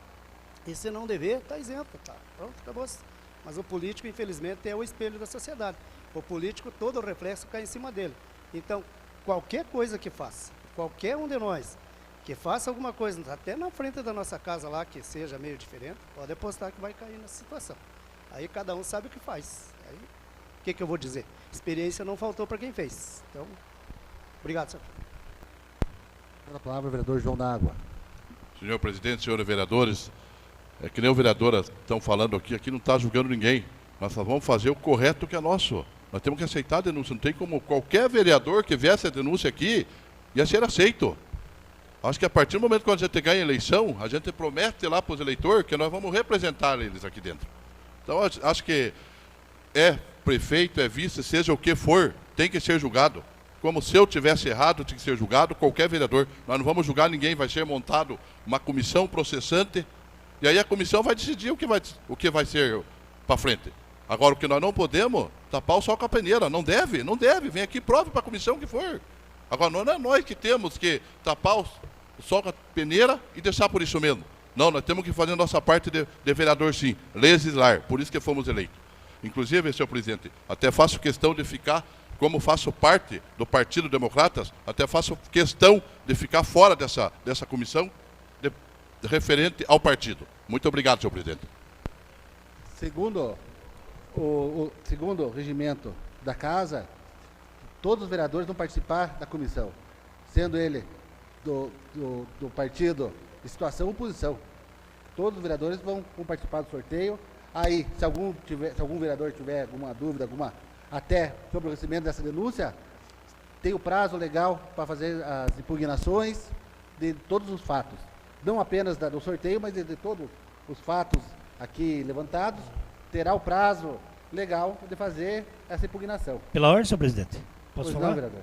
E se não dever, está isento, tá? Pronto, acabou-se. Mas o político, infelizmente, é o espelho da sociedade. O político, todo o reflexo cai em cima dele. Então, qualquer coisa que faça, qualquer um de nós, que faça alguma coisa, até na frente da nossa casa lá, que seja meio diferente, pode apostar que vai cair nessa situação. Aí cada um sabe o que faz. Aí, o que eu vou dizer? Experiência não faltou para quem fez. Então, obrigado, senhor. A palavra, vereador João da Água. Senhor presidente, senhores vereadores, é que nem os vereadores estão falando aqui não está julgando ninguém. Nós só vamos fazer o correto que é nosso. Nós temos que aceitar a denúncia. Não tem como qualquer vereador que viesse a denúncia aqui ia ser aceito. Acho que a partir do momento que a gente ganha a eleição, a gente promete lá para os eleitores que nós vamos representar eles aqui dentro. Então, acho que é prefeito, é vice, seja o que for, tem que ser julgado. Como se eu tivesse errado, tem que ser julgado qualquer vereador. Nós não vamos julgar ninguém, vai ser montado uma comissão processante, e aí a comissão vai decidir o que vai ser para frente. Agora, o que nós não podemos, tapar o sol com a peneira. Não deve. Vem aqui, prove para a comissão que for. Agora, não é nós que temos que tapar o sol com a peneira e deixar por isso mesmo. Não, nós temos que fazer a nossa parte de vereador, sim. Legislar. Por isso que fomos eleitos. Inclusive, senhor presidente, até faço questão de ficar, como faço parte do Partido Democratas, até faço questão de ficar fora dessa comissão referente ao partido. Muito obrigado, senhor presidente. Segundo segundo o regimento da Casa, todos os vereadores vão participar da comissão, sendo ele do partido de situação ou oposição. Todos os vereadores vão participar do sorteio. Aí, se algum vereador tiver alguma dúvida, até sobre o recebimento dessa denúncia, tem o prazo legal para fazer as impugnações de todos os fatos. Não apenas do sorteio, mas de todos os fatos aqui levantados, terá o prazo legal de fazer essa impugnação. Pela ordem, senhor presidente. Posso falar? Não, vereador.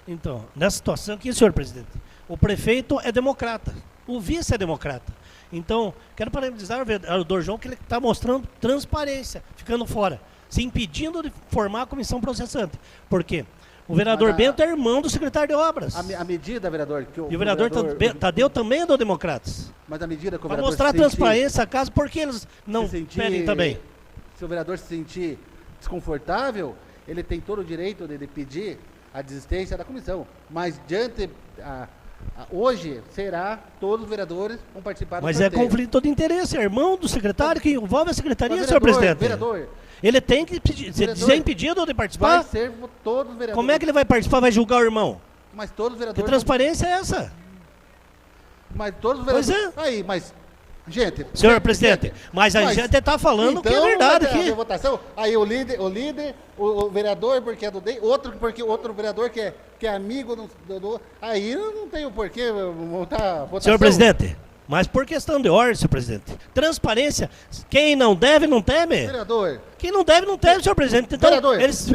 Então, nessa situação aqui, senhor presidente, o prefeito é democrata, o vice é democrata. Então, quero parabenizar o vereador João, que ele está mostrando transparência, ficando fora, se impedindo de formar a comissão processante. Por quê? O vereador Bento é irmão do secretário de obras. A medida, vereador... E o vereador Tadeu também é do Democratas. Mas a medida que o para vereador mostrar transparência a casa, por que eles não pedem também? Se o vereador se sentir desconfortável, ele tem todo o direito de pedir a desistência da comissão. Mas diante... hoje será, todos os vereadores vão participar do sorteio. Mas é conflito de interesse, é irmão do secretário que envolve a secretaria, senhor presidente. Vereador, ele tem que ser impedido de participar? Vai ser todos os vereadores. Como é que ele vai participar, vai julgar o irmão? Mas todos os vereadores... Que transparência é essa? Mas todos os vereadores... Pois é. Aí, mas... Gente... Senhor presidente, mas a gente está falando então, que é verdade aqui. Votação, aí o líder, o vereador porque é do DEM, porque outro vereador que é amigo aí não tem o porquê montar votação. Senhor presidente, mas por questão de ordem, senhor presidente, transparência, quem não deve não teme. Vereador. Quem não deve não teme, senhor presidente. Então, vereador, eles se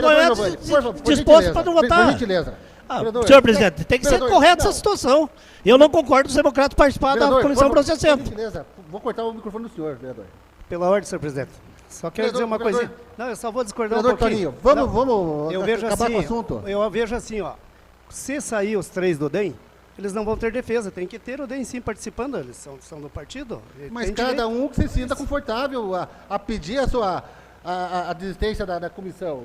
dispostos para não votar. Por gentileza. Senhor presidente, tem que ser correta essa situação. Eu não concordo os democratas participar da comissão processante. Por gentileza, vou cortar o microfone do senhor, vereador. Pela ordem, senhor presidente. Só quero dizer uma coisinha. Não, eu só vou discordar um pouquinho. Toninho, vamos eu vejo acabar assim, com o assunto. Eu vejo assim, ó. Se sair os 3 do DEM, eles não vão ter defesa. Tem que ter o DEM sim participando. Eles são do partido. Mas cada um que se sinta confortável a pedir a desistência da comissão.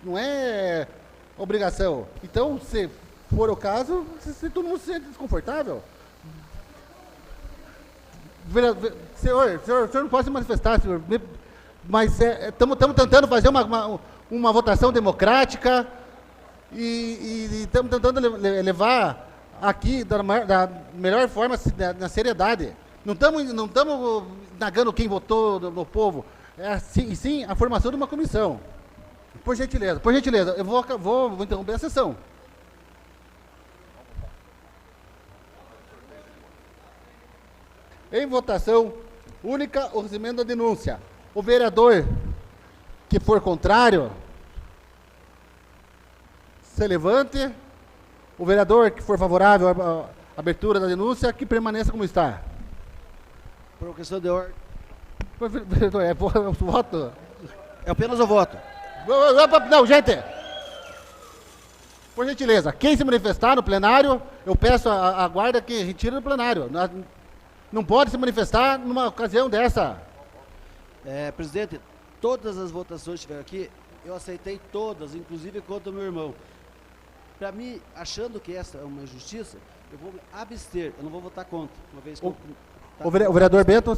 Não é obrigação. Então, se for o caso, se todo mundo se sente desconfortável. Senhor não pode se manifestar, senhor. Mas estamos tentando fazer uma votação democrática e estamos tentando levar aqui da melhor forma, na seriedade. Não estamos negando quem votou no povo. É sim a formação de uma comissão. Por gentileza, eu vou interromper a sessão. Em votação única, o recebimento da denúncia. O vereador que for contrário, se levante. O vereador que for favorável à abertura da denúncia, que permaneça como está. Por questão de ordem. Vereador, é voto? É apenas o voto. Não, gente. Por gentileza, quem se manifestar no plenário, eu peço à guarda que retire do plenário. Não pode se manifestar numa ocasião dessa. Presidente, todas as votações que tiveram aqui, eu aceitei todas, inclusive contra o meu irmão. Para mim, achando que essa é uma injustiça, eu vou me abster, eu não vou votar contra. Uma vez que o vereador Bento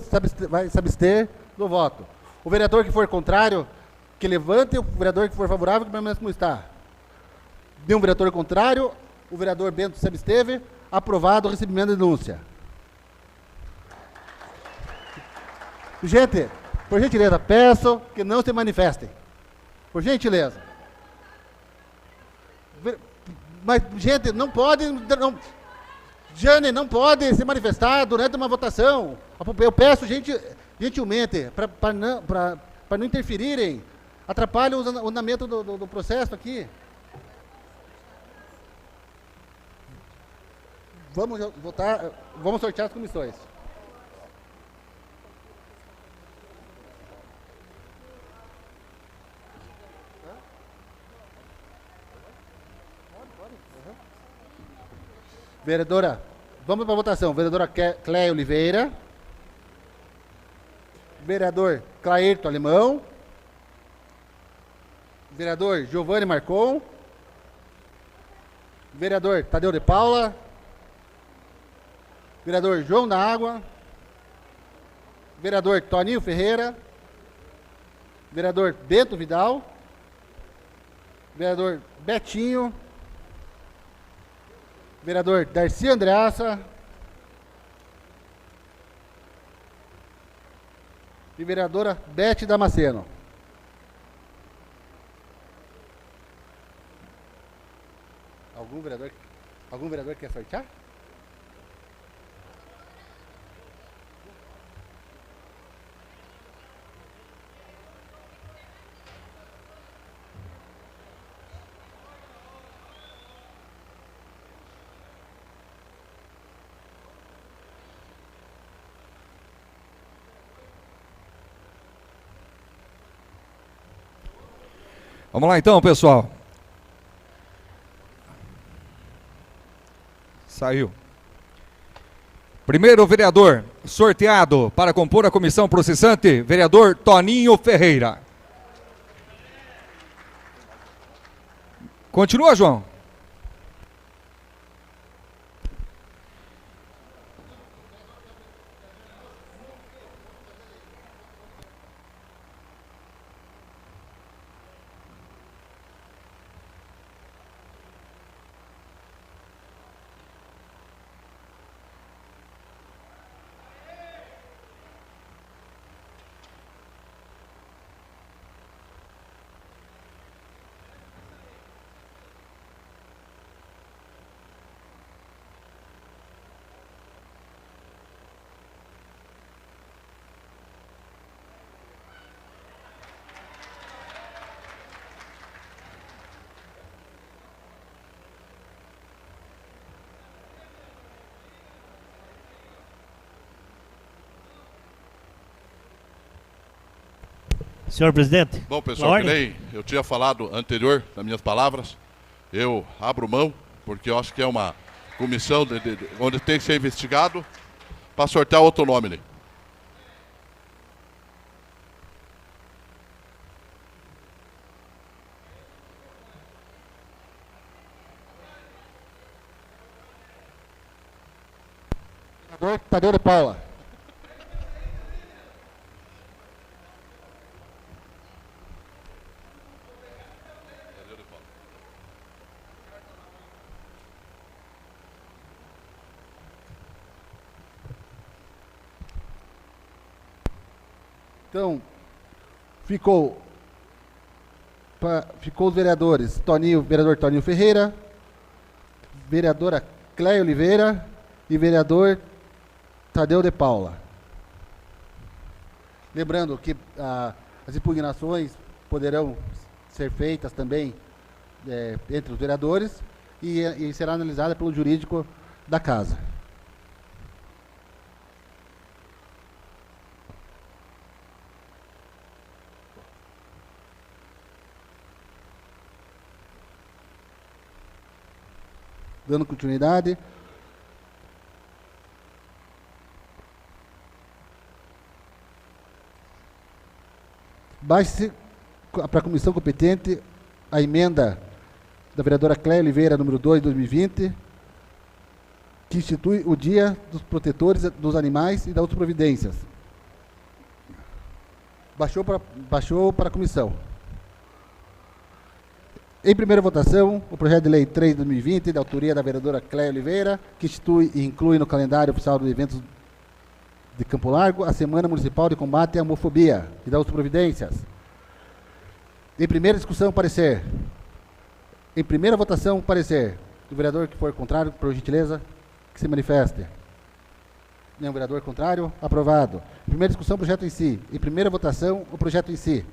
vai se abster do voto. O vereador que for contrário, que levante. O vereador que for favorável, que permaneça como está. De um vereador contrário, o vereador Bento se absteve. Aprovado o recebimento da denúncia. Gente, Por gentileza, peço que não se manifestem. Por gentileza. Mas, gente, não pode... Jane, não pode se manifestar durante uma votação. Eu peço gentilmente, para não interferirem, atrapalham o andamento do processo aqui. Vamos votar, vamos sortear as comissões. Vereadora, vamos para a votação. Vereadora Cléia Oliveira. Vereador Clairton Alemão. Vereador Giovanni Marcon. Vereador Tadeu de Paula. Vereador João da Água. Vereador Toninho Ferreira. Vereador Bento Vidal. Vereador Betinho. Vereador Darcy Andreassa. E vereadora Bete Damasceno. Algum vereador quer sortear? Vamos lá então, pessoal. Saiu. Primeiro vereador sorteado para compor a comissão processante, vereador Toninho Ferreira. Continua, João. Senhor presidente. Bom, pessoal, que nem eu tinha falado anterior, nas minhas palavras, eu abro mão, porque eu acho que é uma comissão onde tem que ser investigado, para sortear outro nome ali. Vereador Tadeu de Paula. Então, ficou os vereadores vereador Toninho Ferreira, vereadora Cléia Oliveira e vereador Tadeu de Paula. Lembrando que as impugnações poderão ser feitas também entre os vereadores e será analisada pelo jurídico da casa. Dando continuidade. Baixe-se para a comissão competente a emenda da vereadora Cléia Oliveira, número 2, de 2020, que institui o Dia dos Protetores dos Animais e das outras providências. Baixou para a comissão. Em primeira votação, o projeto de lei 3 de 2020, da autoria da vereadora Cléia Oliveira, que institui e inclui no calendário oficial dos eventos de Campo Largo a Semana Municipal de Combate à Homofobia e das providências. Em primeira discussão, parecer. Em primeira votação, parecer. O vereador que for contrário, por gentileza, que se manifeste. Nenhum vereador contrário? Aprovado. Em primeira discussão, o projeto em si. Em primeira votação, o projeto em si.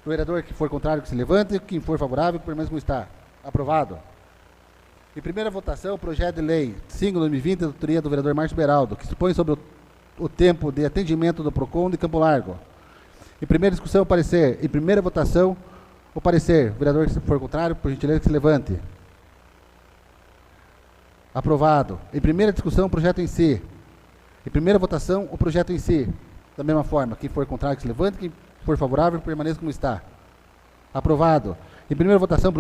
O vereador que for contrário, que se levante. Quem for favorável, permaneça como está. Aprovado. Em primeira votação, o projeto de lei 5/2020, da autoria do vereador Márcio Beraldo, que dispõe sobre o tempo de atendimento do PROCON de Campo Largo. Em primeira discussão, o parecer. Em primeira votação, o parecer. O vereador que for contrário, por gentileza, que se levante. Aprovado. Em primeira discussão, o projeto em si. Em primeira votação, o projeto em si. Da mesma forma, quem for contrário, que se levante. Quem for favorável, permaneça como está. Aprovado. Em primeira votação,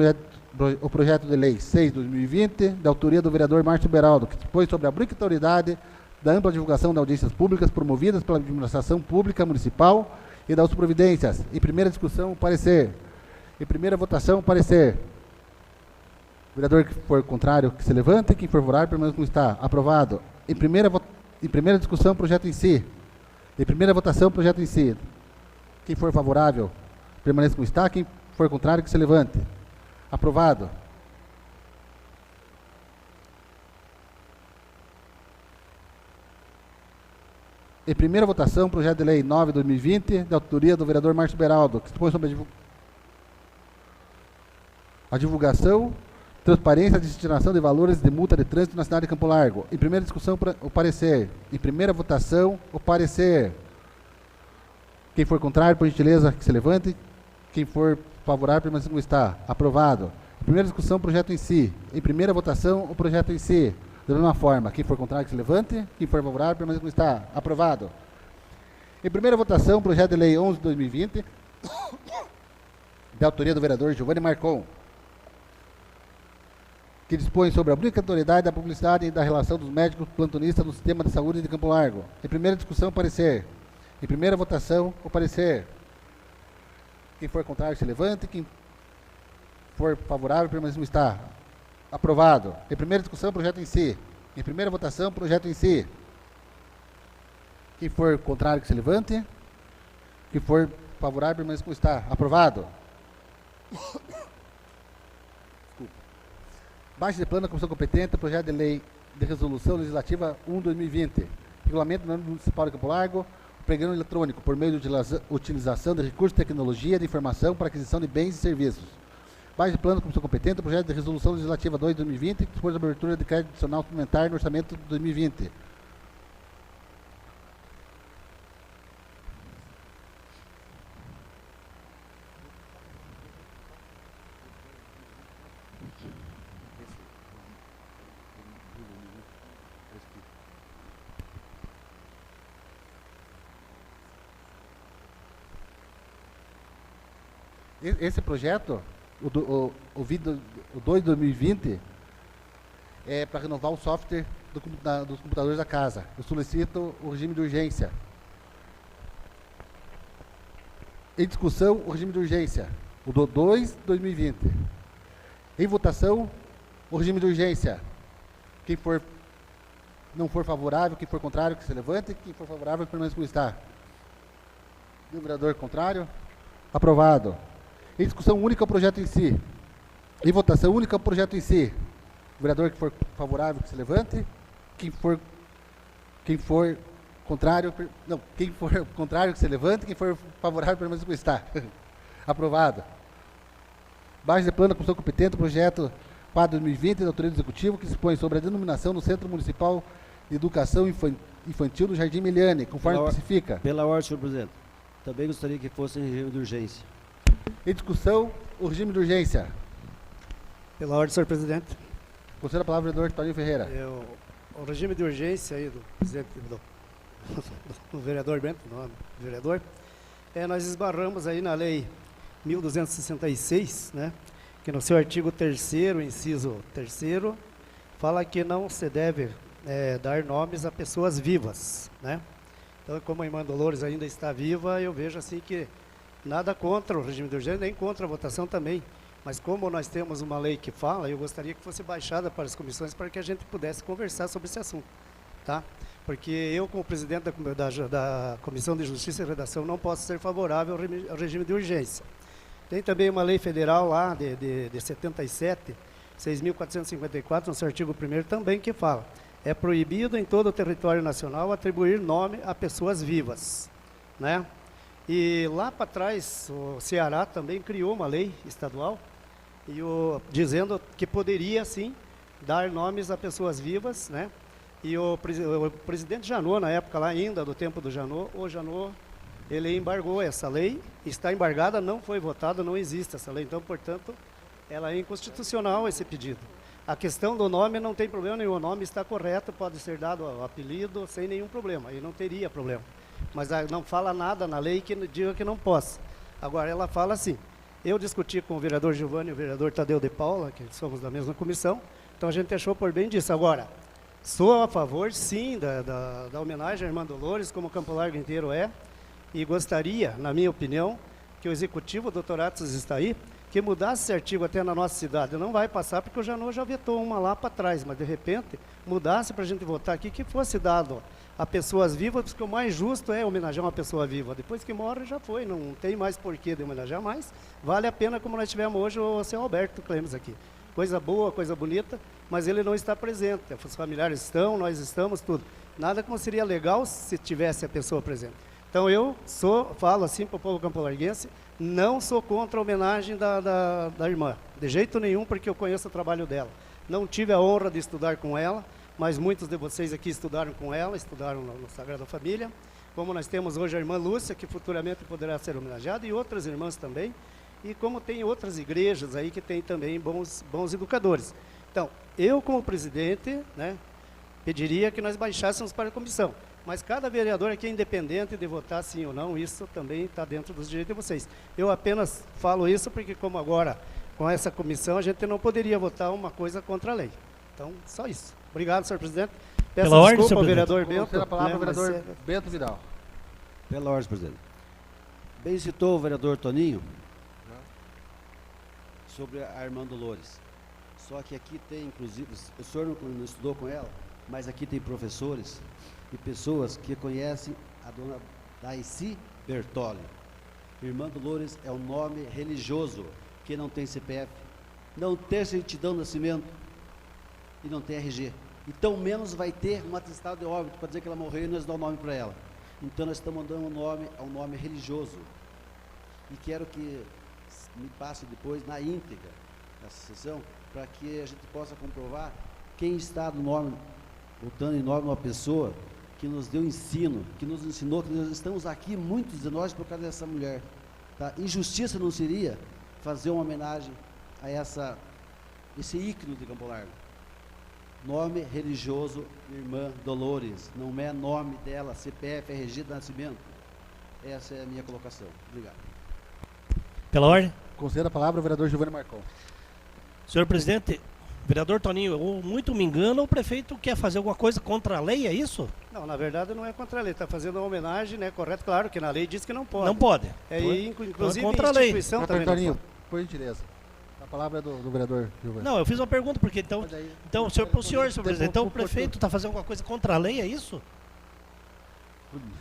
o projeto de lei 6/2020, da autoria do vereador Márcio Beraldo, que dispõe sobre a obrigatoriedade da ampla divulgação de audiências públicas promovidas pela administração pública municipal e das providências. Em primeira discussão, o parecer. Em primeira votação, o parecer. O vereador que for contrário, que se levante. Quem for favorável, permaneça como está. Aprovado. Em primeira discussão, o projeto em si. Em primeira votação, o projeto em si. Quem for favorável, permaneça como está. Quem for contrário, que se levante. Aprovado. Em primeira votação, projeto de lei 9/2020, da autoria do vereador Márcio Beraldo, que dispõe sobre a divulgação, transparência e destinação de valores de multa de trânsito na cidade de Campo Largo. Em primeira discussão, o parecer. Em primeira votação, o parecer. Quem for contrário, por gentileza, que se levante. Quem for favorável, permaneça como está. Aprovado. Em primeira discussão, o projeto em si. Em primeira votação, o projeto em si. Da mesma forma, quem for contrário, que se levante. Quem for favorável, permaneça como está. Aprovado. Em primeira votação, o projeto de lei 11/2020, da autoria do vereador Giovanni Marcon, que dispõe sobre a obrigatoriedade da publicidade e da relação dos médicos plantonistas no sistema de saúde de Campo Largo. Em primeira discussão, o parecer. Em primeira votação, o parecer. Quem for contrário, se levante. Quem for favorável, permaneça como está. Aprovado. Em primeira discussão, o projeto em si. Em primeira votação, o projeto em si. Quem for contrário, que se levante. Quem for favorável, permaneça como está. Aprovado. Baixa de plano da Comissão Competente, projeto de lei de resolução legislativa 1/2020. Regulamento municipal de Campo Largo, o pregão eletrônico por meio de utilização de recursos de tecnologia de informação para aquisição de bens e serviços. Baixa de plano da Comissão Competente, projeto de resolução legislativa 2/2020, que dispôs a abertura de crédito adicional suplementar no orçamento de 2020. Esse projeto, o 2/2020, é para renovar o software dos computadores da casa. Eu solicito o regime de urgência. Em discussão, o regime de urgência. O do 2/2020. Em votação, o regime de urgência. Quem não for favorável, quem for contrário, que se levante. Quem for favorável, permaneça como está. O vereador contrário? Aprovado. Em discussão única, o projeto em si. Em votação única, o projeto em si. O vereador que for favorável, que se levante. Quem for contrário, quem for contrário, que se levante. Quem for favorável, permaneça como está. Aprovado. Baixa de plano da Comissão Competente, projeto 4/2020, da autoria do Executivo, que dispõe sobre a denominação do Centro Municipal de Educação Infantil do Jardim Miliane, conforme especifica. Pela ordem, senhor presidente. Também gostaria que fosse em regime de urgência. Em discussão, o regime de urgência. Pela ordem, senhor presidente. Conselho a palavra, vereador Toninho Ferreira. O regime de urgência aí do presidente do vereador Bento, nome do vereador, nós esbarramos aí na lei 1266, né, que no seu artigo 3º, inciso 3º, fala que não se deve dar nomes a pessoas vivas, né? Então, como a irmã Dolores ainda está viva, eu vejo assim que nada contra o regime de urgência, nem contra a votação também. Mas como nós temos uma lei que fala, eu gostaria que fosse baixada para as comissões para que a gente pudesse conversar sobre esse assunto. tá? Porque eu, como presidente da Comissão de Justiça e Redação, não posso ser favorável ao regime de urgência. Tem também uma lei federal lá de 77, 6.454, no seu artigo 1º também, que fala: é proibido em todo o território nacional atribuir nome a pessoas vivas, né? E lá para trás, o Ceará também criou uma lei estadual dizendo que poderia, sim, dar nomes a pessoas vivas, né? E o presidente Janot, na época lá ainda, do tempo do Janot, o Janot, ele embargou essa lei, está embargada, não foi votada, não existe essa lei. Então, portanto, ela é inconstitucional, esse pedido. A questão do nome não tem problema nenhum, o nome está correto, pode ser dado o apelido sem nenhum problema, e não teria problema. Mas não fala nada na lei que diga que não possa. Agora, ela fala assim: eu discuti com o vereador Giovanni e o vereador Tadeu de Paula, que somos da mesma comissão, então a gente achou por bem disso. Agora, sou a favor, sim, da homenagem à irmã Dolores, como o Campo Largo inteiro é, e gostaria, na minha opinião, que o executivo, o Dr. Atos está aí, que mudasse esse artigo até na nossa cidade. Não vai passar, porque o Janot já vetou uma lá para trás, mas de repente mudasse para a gente votar aqui, que fosse dado a pessoas vivas, porque o mais justo é homenagear uma pessoa viva. Depois que morre, já foi, não tem mais porquê de homenagear mais. Vale a pena, como nós tivemos hoje o seu Alberto Clemes aqui. Coisa boa, coisa bonita, mas ele não está presente. Os familiares estão, nós estamos, tudo. Nada como seria legal se tivesse a pessoa presente. Então eu falo assim para o povo campolarguense, não sou contra a homenagem da irmã, de jeito nenhum, porque eu conheço o trabalho dela. Não tive a honra de estudar com ela, mas muitos de vocês aqui estudaram com ela, estudaram no Sagrada Família, como nós temos hoje a irmã Lúcia, que futuramente poderá ser homenageada, e outras irmãs também, e como tem outras igrejas aí que tem também bons educadores. Então, eu como presidente, né, pediria que nós baixássemos para a comissão. Mas cada vereador aqui é independente de votar sim ou não, isso também está dentro dos direitos de vocês. Eu apenas falo isso porque, como agora, com essa comissão, a gente não poderia votar uma coisa contra a lei. Então, só isso. Obrigado, senhor presidente. Peço desculpa ao vereador Bento. A palavra ao vereador Bento Vidal. Pela ordem, presidente. Bem citou o vereador Toninho sobre a irmã Dolores. Só que aqui tem, inclusive, o senhor não estudou com ela, mas aqui tem professores e pessoas que conhecem a dona Daisy Bertoli. Irmã Dolores é um nome religioso, que não tem CPF, não tem certidão de nascimento e não tem RG. Então, menos vai ter um atestado de óbito para dizer que ela morreu e nós damos o nome para ela. Então, nós estamos dando um nome religioso. E quero que me passe depois na íntegra dessa sessão, para que a gente possa comprovar quem está no nome, botando em nome uma pessoa que nos deu ensino, que nos ensinou, que nós estamos aqui, muitos de nós, por causa dessa mulher. Tá? Injustiça não seria fazer uma homenagem a esse ícone de Campo Largo. Nome religioso, irmã Dolores, não é nome dela, CPF, RG de nascimento. Essa é a minha colocação. Obrigado. Pela ordem. Conceda a palavra ao vereador Giovanni Marcon. Senhor presidente, vereador Toninho, eu muito me engano, o prefeito quer fazer alguma coisa contra a lei, é isso? Não, na verdade não é contra a lei, está fazendo uma homenagem, né? Correto, claro, que na lei diz que não pode. Não pode. Inclusive, contra a lei. instituição também não Toninho, pode. por gentileza. A palavra é do vereador Giovanni. Não, eu fiz uma pergunta, porque então, senhor presidente, então o prefeito está fazendo alguma coisa contra a lei, é isso?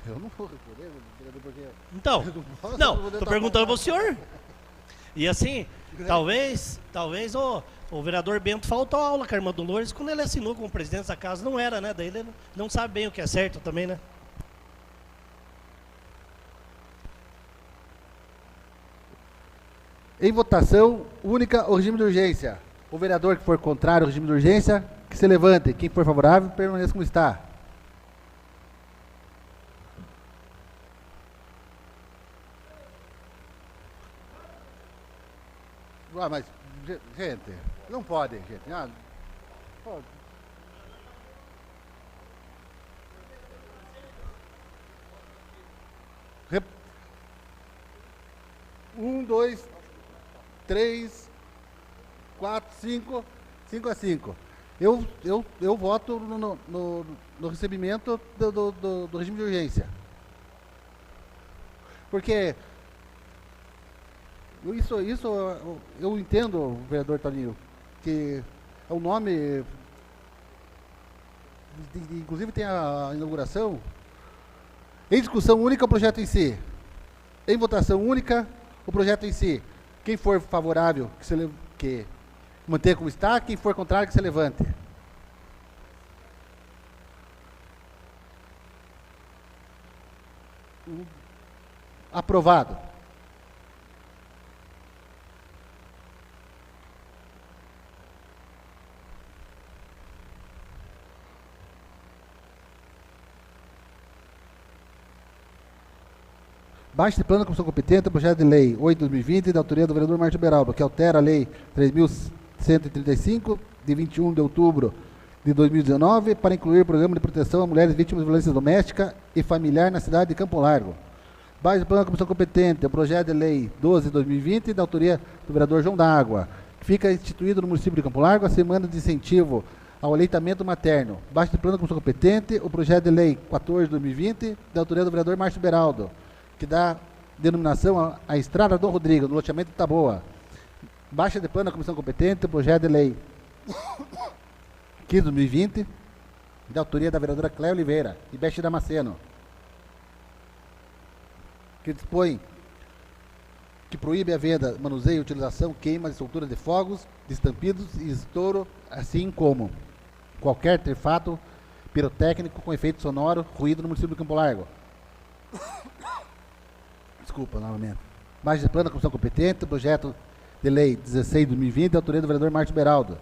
Eu não vou responder, vereador, porque... Então, não, estou perguntando para o senhor. E assim, talvez o vereador Bento faltou aula com a irmã Dolores quando ele assinou como presidente da casa, não era, né? Daí ele não sabe bem o que é certo também, né? Em votação única, o regime de urgência. O vereador que for contrário ao regime de urgência, que se levante. Quem for favorável, permaneça como está. Ah, mas, gente, não pode, gente. Ah, pode. Um, dois, 3, 4, 5, 5 a 5. Eu voto no recebimento do regime de urgência. Porque isso eu entendo, vereador Toninho, que é um nome inclusive tem a inauguração. Em discussão única, o projeto em si. Em votação única, o projeto em si. Quem for favorável, que mantenha como está. Quem for contrário, que se levante. Aprovado. Baixo de plano da comissão competente, o projeto de lei 8/2020, da autoria do vereador Márcio Beraldo, que altera a lei 3.135, de 21 de outubro de 2019, para incluir o programa de proteção a mulheres vítimas de violência doméstica e familiar na cidade de Campo Largo. Baixo de plano da comissão competente, o projeto de lei 12/2020, da autoria do vereador João da Água, que fica instituído no município de Campo Largo a semana de incentivo ao aleitamento materno. Baixo de plano da comissão competente, o projeto de lei 14/2020, da autoria do vereador Márcio Beraldo, que dá denominação à Estrada do Rodrigo, no loteamento de Taboa. Baixa de plano da comissão competente, o projeto de lei 15/2020, da autoria da vereadora Cléia Oliveira e Bete Damasceno, que dispõe que proíbe a venda, manuseio, utilização, queima e soltura de fogos, de estampidos e estouro, assim como qualquer artefato pirotécnico com efeito sonoro, ruído no município de Campo Largo. Desculpa, novamente. Baixa de plano da comissão competente, projeto de lei 16/2020, da autoria do vereador Márcio Beraldo.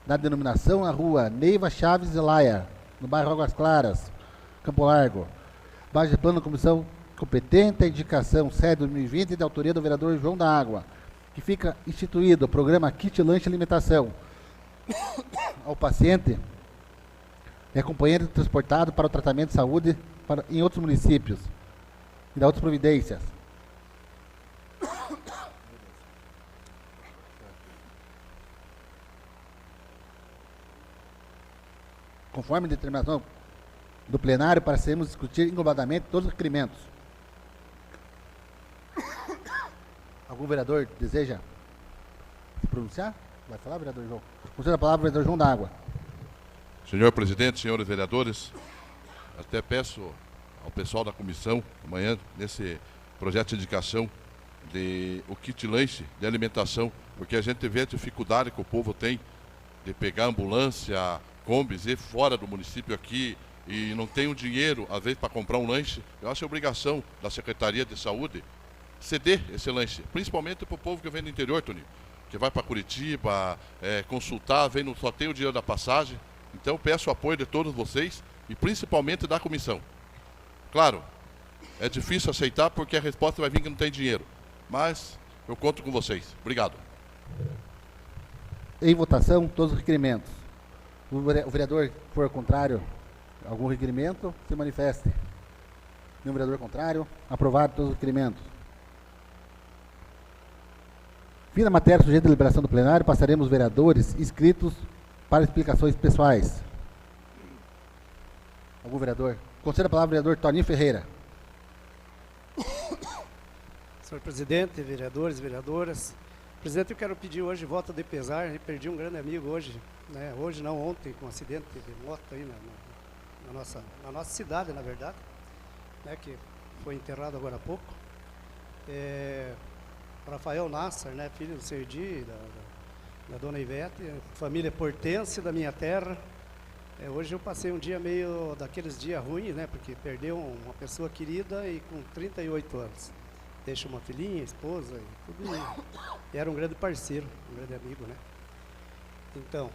Da denominação a rua Neiva Chaves Zelaya, no bairro Águas Claras, Campo Largo. Baixa de plano da comissão competente, a indicação 7/2020, da autoria do vereador João da Água, que fica instituído o programa Kit Lanche Alimentação ao paciente e acompanhante transportado para o tratamento de saúde em outros municípios. E da outras providências. Conforme a determinação do plenário, para sermos discutir englobadamente todos os requerimentos. Algum vereador deseja se pronunciar? Vai falar, vereador João? Conceda a palavra ao vereador João da Água. Senhor presidente, senhores vereadores, até peço ao pessoal da comissão, amanhã, nesse projeto de indicação de o kit lanche de alimentação, porque a gente vê a dificuldade que o povo tem de pegar ambulância, combis, ir fora do município aqui e não tem o dinheiro, às vezes, para comprar um lanche. Eu acho que é obrigação da Secretaria de Saúde ceder esse lanche, principalmente para o povo que vem do interior, Toninho, que vai para Curitiba, consultar, só tem o dinheiro da passagem. Então, peço o apoio de todos vocês e principalmente da comissão. Claro, é difícil aceitar porque a resposta vai vir que não tem dinheiro. Mas eu conto com vocês. Obrigado. Em votação, todos os requerimentos. O vereador que for contrário a algum requerimento, se manifeste. Nenhum vereador contrário. Aprovado todos os requerimentos. Fim da matéria sujeita à deliberação do plenário, passaremos os vereadores inscritos para explicações pessoais. Algum vereador? Conceda a palavra ao vereador Toninho Ferreira. Senhor presidente, vereadores, vereadoras. Presidente, eu quero pedir hoje voto de pesar. Eu perdi um grande amigo hoje, né? Hoje não, ontem, com um acidente de moto aí na nossa cidade, na verdade, né? Que foi enterrado agora há pouco. Rafael Nassar, né? Filho do Serdi, da dona Ivete, família portense da minha terra. Hoje eu passei um dia meio daqueles dias ruins, né? Porque perdeu uma pessoa querida e com 38 anos. Deixa uma filhinha, esposa e tudo. E era um grande parceiro, um grande amigo, né? Então,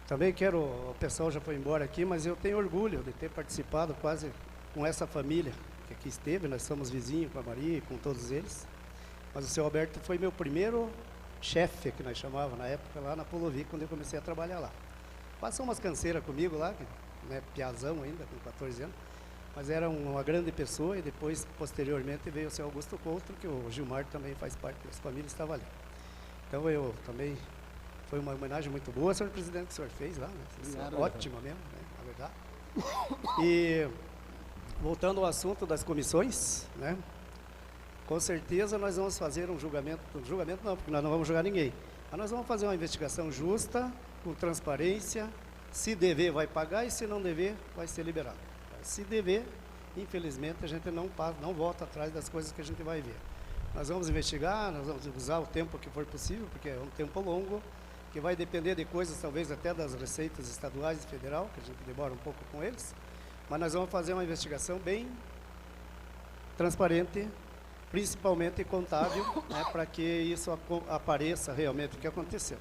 também quero, o pessoal já foi embora aqui, mas eu tenho orgulho de ter participado quase com essa família que aqui esteve. Nós somos vizinhos com a Maria e com todos eles. Mas o seu Alberto foi meu primeiro chefe, que nós chamávamos na época, lá na Polovi, quando eu comecei a trabalhar lá. Passou umas canseiras comigo lá, né, piazão ainda, com 14 anos, mas era uma grande pessoa. E depois, posteriormente, veio o seu Augusto Couto, que o Gilmar também faz parte dessa família, estava ali. Então eu também, foi uma homenagem muito boa, senhor presidente, que o senhor fez lá, né? Ótima mesmo, né, na verdade. E voltando ao assunto das comissões, né, com certeza nós vamos fazer um julgamento não, porque nós não vamos julgar ninguém, mas nós vamos fazer uma investigação justa, com transparência, Se dever, vai pagar, e se não dever, vai ser liberado. Se dever, infelizmente, a gente não volta atrás das coisas que a gente vai ver. Nós vamos investigar, nós vamos usar o tempo que for possível, porque é um tempo longo, que vai depender de coisas, talvez até das receitas estaduais e federal, que a gente demora um pouco com eles, mas nós vamos fazer uma investigação bem transparente, principalmente contábil, né, para que isso apareça realmente o que aconteceu.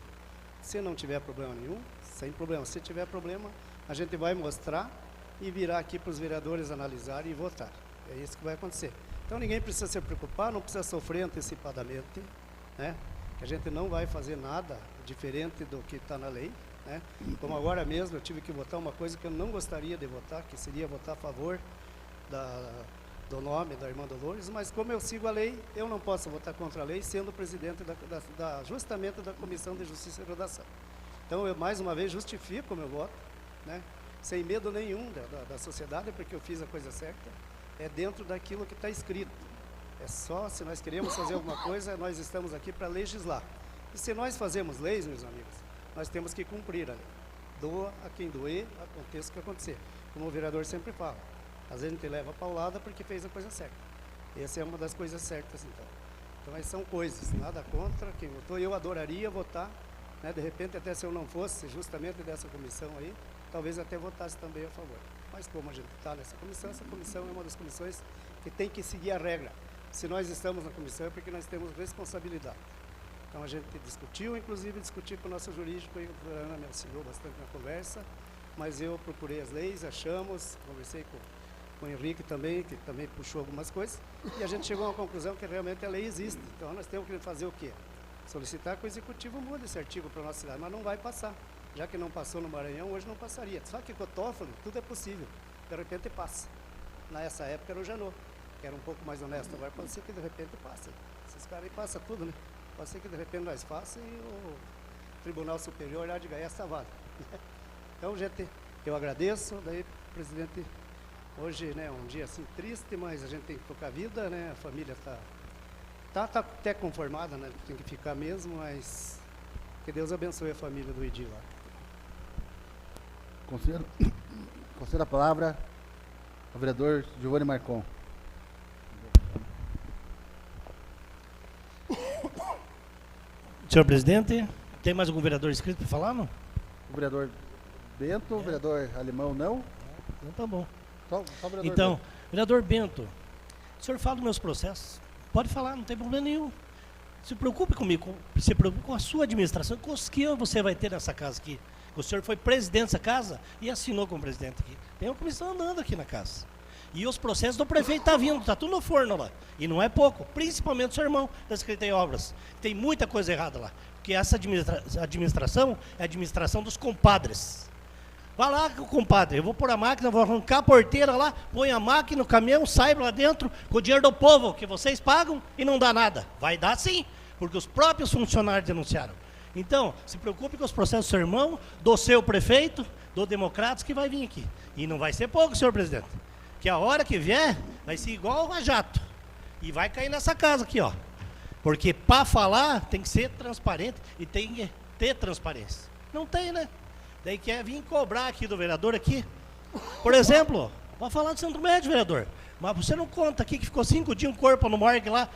Se não tiver problema nenhum, sem problema. Se tiver problema, a gente vai mostrar e virar aqui para os vereadores analisarem e votar. É isso que vai acontecer. Então ninguém precisa se preocupar, não precisa sofrer antecipadamente, né? Que a gente não vai fazer nada diferente do que está na lei, né? Como agora mesmo eu tive que votar uma coisa que eu não gostaria de votar, que seria votar a favor do nome da irmã Dolores, mas como eu sigo a lei, eu não posso votar contra a lei, sendo presidente justamente da Comissão de Justiça e Redação. Então eu mais uma vez justifico o meu voto, né? Sem medo nenhum da sociedade, porque eu fiz a coisa certa, é dentro daquilo que está escrito. É só, se nós queremos fazer alguma coisa, nós estamos aqui para legislar. E se nós fazemos leis, meus amigos, nós temos que cumprir a lei. Doa a quem doer, aconteça o que acontecer. Como o vereador sempre fala, às vezes a gente leva a paulada porque fez a coisa certa. Essa é uma das coisas certas, então. Então, mas são coisas, nada contra quem votou. Eu adoraria votar, né? De repente, até se eu não fosse justamente dessa comissão aí, talvez até votasse também a favor. Mas como a gente está nessa comissão, essa comissão é uma das comissões que tem que seguir a regra. Se nós estamos na comissão é porque nós temos responsabilidade. Então a gente discutiu, inclusive discuti com o nosso jurídico, e a Ana me auxiliou bastante na conversa, mas eu procurei as leis, achamos, conversei com o Henrique também, que também puxou algumas coisas, e a gente chegou a uma conclusão que realmente a lei existe. Então nós temos que fazer o quê? Solicitar que o Executivo mude esse artigo para a nossa cidade, mas não vai passar. Já que não passou no Maranhão, hoje não passaria. Só que com o Toffoli, tudo é possível. De repente passa. Nessa época era o Janot, que era um pouco mais honesto. Agora pode ser que de repente passa. Esses caras aí passam tudo, né? Pode ser que de repente nós faça e o Tribunal Superior há de ganhar essa vaga. Então, gente, eu agradeço. Daí, presidente, hoje, né, um dia assim triste, mas a gente tem que tocar a vida, né? A família tá até conformada, né? Tem que ficar mesmo, mas que Deus abençoe a família do Edir lá. Concedo a palavra ao vereador Giovanni Marcon. Senhor presidente, tem mais algum vereador inscrito para falar, não? O vereador Bento, o vereador Alemão não? Então tá bom. Só o vereador Então, Bento. vereador Bento, o senhor fala dos meus processos? Pode falar, não tem problema nenhum. Se preocupe comigo, se preocupe com a sua administração, com os que você vai ter nessa casa aqui. O senhor foi presidente dessa casa e assinou como presidente aqui. Tem uma comissão andando aqui na casa. E os processos do prefeito estão vindo, está tudo no forno lá. E não é pouco, principalmente o seu irmão da Secretaria de Obras. Tem muita coisa errada lá. Porque essa administração é a administração dos compadres. Vai lá com o compadre, eu vou pôr a máquina, vou arrancar a porteira lá, põe a máquina no caminhão, sai lá dentro com o dinheiro do povo que vocês pagam e não dá nada. Vai dar sim, porque os próprios funcionários denunciaram. Então, se preocupe com os processos do seu irmão, do seu prefeito, do Democratas que vai vir aqui. E não vai ser pouco, senhor presidente. Que a hora que vier, vai ser igual a jato. E vai cair nessa casa aqui, ó. Porque para falar tem que ser transparente e tem que ter transparência. Não tem, né? Daí quer vir cobrar aqui do vereador aqui. Por exemplo, vai falar do Centro Médio, vereador. Mas você não conta aqui que ficou 5 dias um corpo no morgue lá,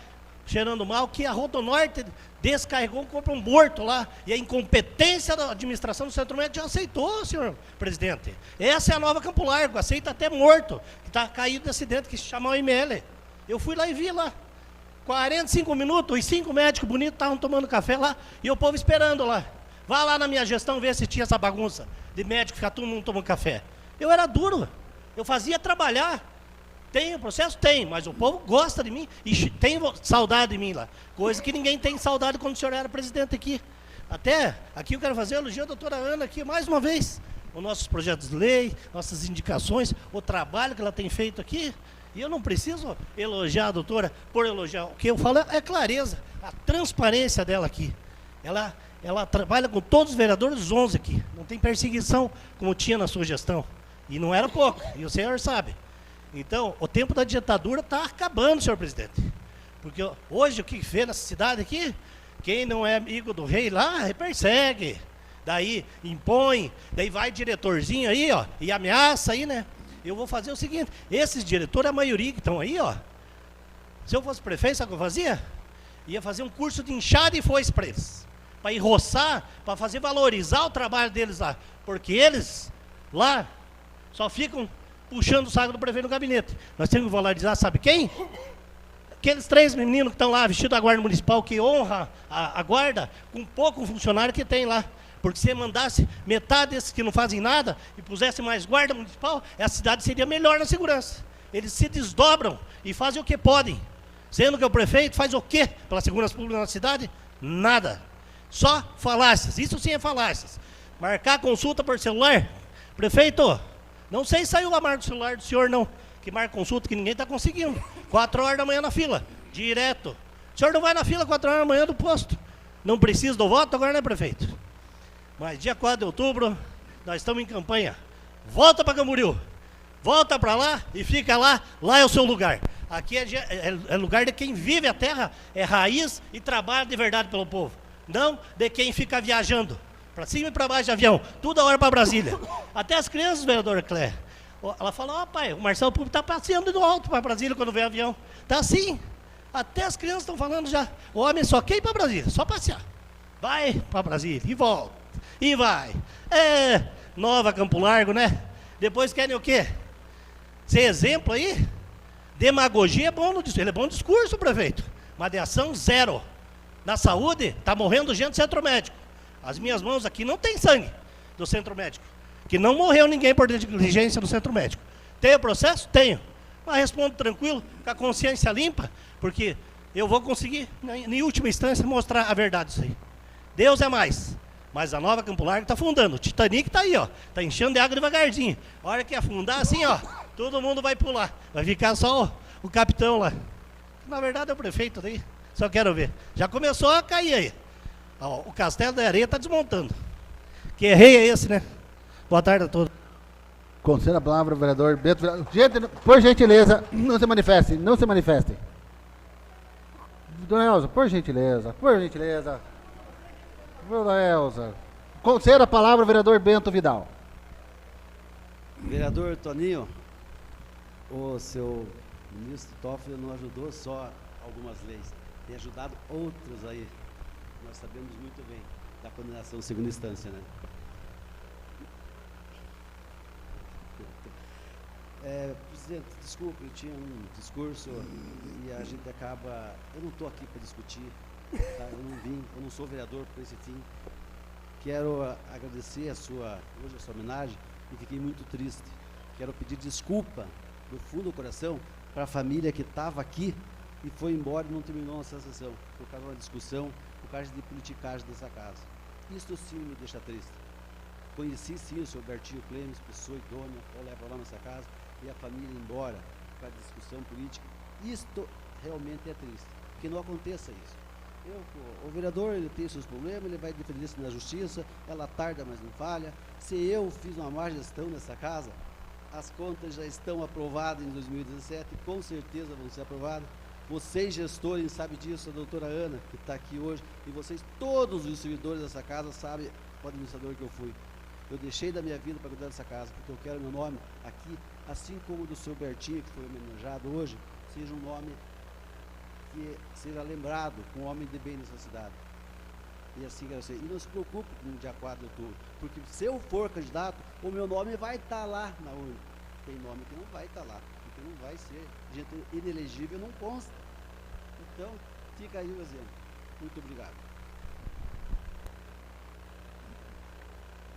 cheirando mal, que a Rodonorte descarregou um corpo morto lá. E a incompetência da administração do Centro Médio já aceitou, senhor presidente. Essa é a nova Campo Largo, aceita até morto, que está caído de acidente, que se chama OML. Eu fui lá e vi lá. 45 minutos, os 5 médicos bonitos estavam tomando café lá, e o povo esperando lá. Vá lá na minha gestão ver se tinha essa bagunça de médico ficar todo mundo tomando café. Eu era duro, eu fazia trabalhar. Tem o processo? Tem, mas o povo gosta de mim e tem saudade de mim lá. Coisa que ninguém tem saudade quando o senhor era presidente aqui. Até aqui eu quero fazer elogio à doutora Ana aqui mais uma vez. Os nossos projetos de lei, nossas indicações, o trabalho que ela tem feito aqui. E eu não preciso elogiar a doutora por elogiar. O que eu falo é clareza, a transparência dela aqui. Ela trabalha com todos os vereadores, os 11 aqui. Não tem perseguição como tinha na sua gestão. E não era pouco, e o senhor sabe. Então, o tempo da ditadura está acabando, senhor presidente. Porque hoje o que vê nessa cidade aqui, quem não é amigo do rei lá, persegue. daí impõe, daí vai diretorzinho aí, ó, e ameaça aí, né? Eu vou fazer o seguinte, esses diretores, a maioria que estão aí, ó, se eu fosse prefeito, sabe o que eu fazia? Ia fazer um curso de enxada e foice para eles, para ir roçar, para fazer valorizar o trabalho deles lá, porque eles lá só ficam puxando o saco do prefeito no gabinete. Nós temos que valorizar, sabe quem? Aqueles 3 meninos que estão lá vestidos da guarda municipal, que honra a guarda, com pouco funcionário que tem lá. Porque se mandasse metade desses que não fazem nada e pusesse mais guarda municipal, a cidade seria melhor na segurança. Eles se desdobram e fazem o que podem. Sendo que o prefeito faz o quê pela segurança pública na cidade? Nada. Só falácias. Isso sim é falácias. Marcar consulta por celular. Prefeito, não sei se saiu a marca do celular do senhor, não. Que marca consulta que ninguém está conseguindo. 4 horas da manhã na fila. Direto. O senhor não vai na fila 4 horas da manhã do posto. Não precisa do voto agora, né, prefeito? Mas dia 4 de outubro, nós estamos em campanha. Volta para Camboriú. Volta para lá e fica lá. Lá é o seu lugar. Aqui é lugar de quem vive a terra, é raiz e trabalha de verdade pelo povo. Não de quem fica viajando. Para cima e para baixo de avião. Toda hora para Brasília. Até as crianças, vereadora Cléia. Ela fala, ó pai, o Marcelo Público está passeando do alto para Brasília quando vem avião. Tá assim. Até as crianças estão falando já. O homem só quer ir para Brasília, só passear. Vai para Brasília e volta. E vai. É, Nova Campo Largo, né? Depois querem o quê? Ser exemplo aí? Demagogia é bom no discurso. Ele é bom no discurso, prefeito. Mas de ação, zero. Na saúde, está morrendo gente do centro médico. As minhas mãos aqui não tem sangue do centro médico. Que não morreu ninguém por negligência no centro médico. Tenho processo? Tenho. Mas respondo tranquilo, com a consciência limpa, porque eu vou conseguir, em última instância, mostrar a verdade disso aí. Deus é mais. Mas a Nova Campo Largo está afundando. O Titanic está aí, ó. Está enchendo de água devagarzinho. A hora que afundar, assim, ó, todo mundo vai pular. Vai ficar só o capitão lá. Na verdade é o prefeito daí. Só quero ver. Já começou a cair aí. Ó, o Castelo da Areia está desmontando. Que rei é esse, né? Boa tarde a todos. Conceda a palavra ao vereador Bento. Gente, por gentileza, não se manifestem. Não se manifestem. Dona Elza, por gentileza. Por gentileza. Dona Elza. Conceda a palavra ao vereador Bento Vidal. Vereador Toninho, o seu ministro Toffoli não ajudou só algumas leis, tem ajudado outras aí. Nós sabemos muito bem da condenação em segunda instância, né? Presidente, desculpe, eu tinha um discurso e a gente acaba... Eu não estou aqui para discutir, tá? Eu não sou vereador por esse fim. Quero agradecer hoje a sua homenagem e fiquei muito triste. Quero pedir desculpa do fundo do coração para a família que estava aqui e foi embora e não terminou nossa sessão, por causa de uma discussão, por causa de politicagem dessa casa. Isso sim me deixa triste. Conheci sim o senhor Bertinho Clemes, pessoa idônea, eu levo lá nessa casa, e a família ir embora por causa de discussão política. Isto realmente é triste, que não aconteça isso. O vereador, ele tem seus problemas, ele vai defender isso na justiça, ela tarda, mas não falha. Se eu fiz uma má gestão nessa casa, as contas já estão aprovadas em 2017, com certeza vão ser aprovadas. Vocês, gestores, sabem disso, a doutora Ana, que está aqui hoje, e vocês, todos os servidores dessa casa, sabem o administrador que eu fui. Eu deixei da minha vida para cuidar dessa casa, porque eu quero meu nome aqui, assim como o do seu Bertinho, que foi homenageado hoje, seja um nome que seja lembrado com um homem de bem nessa cidade. E assim quero ser. E não se preocupe com o dia 4 de outubro, porque se eu for candidato, o meu nome vai estar lá na urna. Tem nome que não vai estar lá, porque não vai ser. Gente inelegível não consta. Então, fica aí o exemplo. Muito obrigado.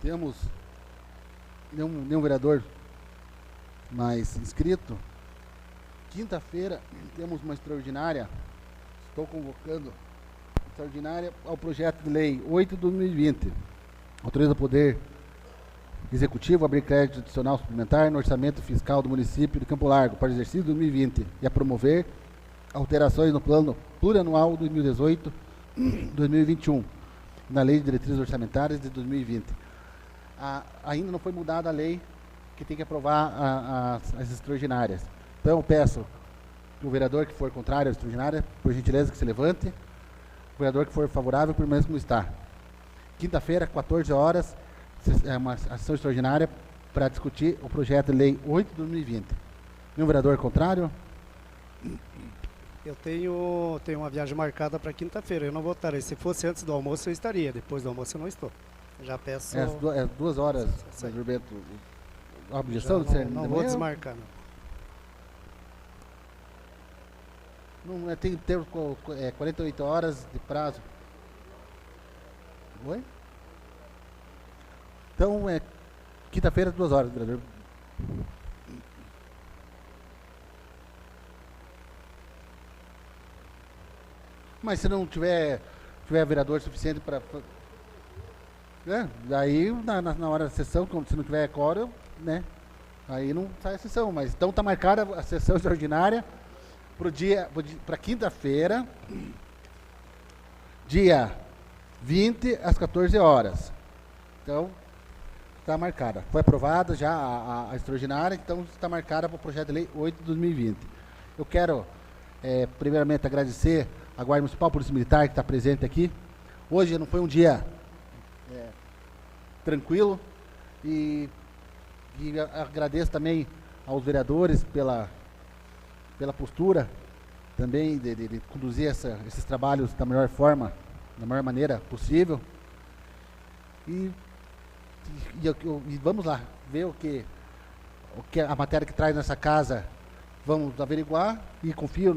Temos nenhum vereador mais inscrito. Quinta-feira temos uma extraordinária. Estou convocando extraordinária ao projeto de lei 8 de 2020. Autoriza o Poder Executivo a abrir crédito adicional suplementar no orçamento fiscal do município de Campo Largo para o exercício 2020 e a promover alterações no plano plurianual 2018-2021 na lei de diretrizes orçamentárias de 2020. Ainda não foi mudada a lei que tem que aprovar as extraordinárias. Então, eu peço o vereador que for contrário à extraordinária, por gentileza, que se levante. O vereador que for favorável, permaneça como está. quinta-feira, 14 horas, é uma sessão extraordinária para discutir o projeto de lei 8 de 2020. Nenhum vereador contrário? Eu tenho uma viagem marcada para quinta-feira, eu não votarei. Se fosse antes do almoço, eu estaria. Depois do almoço, eu não estou. Já peço... É 2 horas, senador Bento. A objeção do senhor? Não vou desmarcar, não. Não, tem que ter 48 horas de prazo. Oi? Então, quinta-feira, 2 horas, vereador. Mas se não tiver vereador suficiente para... Daí, na hora da sessão, se não tiver quórum, né? Aí não sai a sessão. Mas então está marcada a sessão extraordinária para quinta-feira, dia 20, às 14 horas. Então, está marcada. Foi aprovada já a extraordinária, então está marcada para o projeto de lei 8 de 2020. Eu quero, primeiramente, agradecer a Guarda Municipal, Polícia Militar, que está presente aqui. Hoje não foi um dia tranquilo e agradeço também aos vereadores pela postura também de conduzir esses trabalhos da melhor forma, da melhor maneira possível. E vamos lá, ver o que a matéria que traz nessa casa, vamos averiguar e confio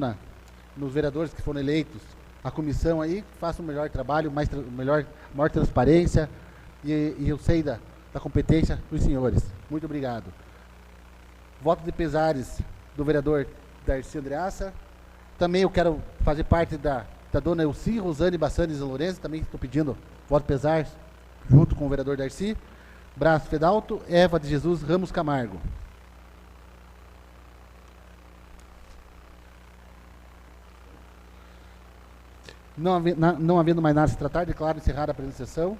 nos vereadores que foram eleitos, a comissão aí, faça um melhor trabalho, maior transparência, e eu sei da competência dos senhores. Muito obrigado. Voto de pesares do vereador Darcy Andreassa. Também eu quero fazer parte da dona Elci Rosane Bassanes Lourenço, também estou pedindo voto de pesar junto com o vereador Darcy. Braço Fedalto, Eva de Jesus Ramos Camargo. Não havendo mais nada a se tratar, declaro encerrada a presente sessão,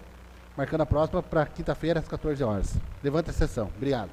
marcando a próxima para quinta-feira às 14 horas. Levanta a sessão. Obrigado.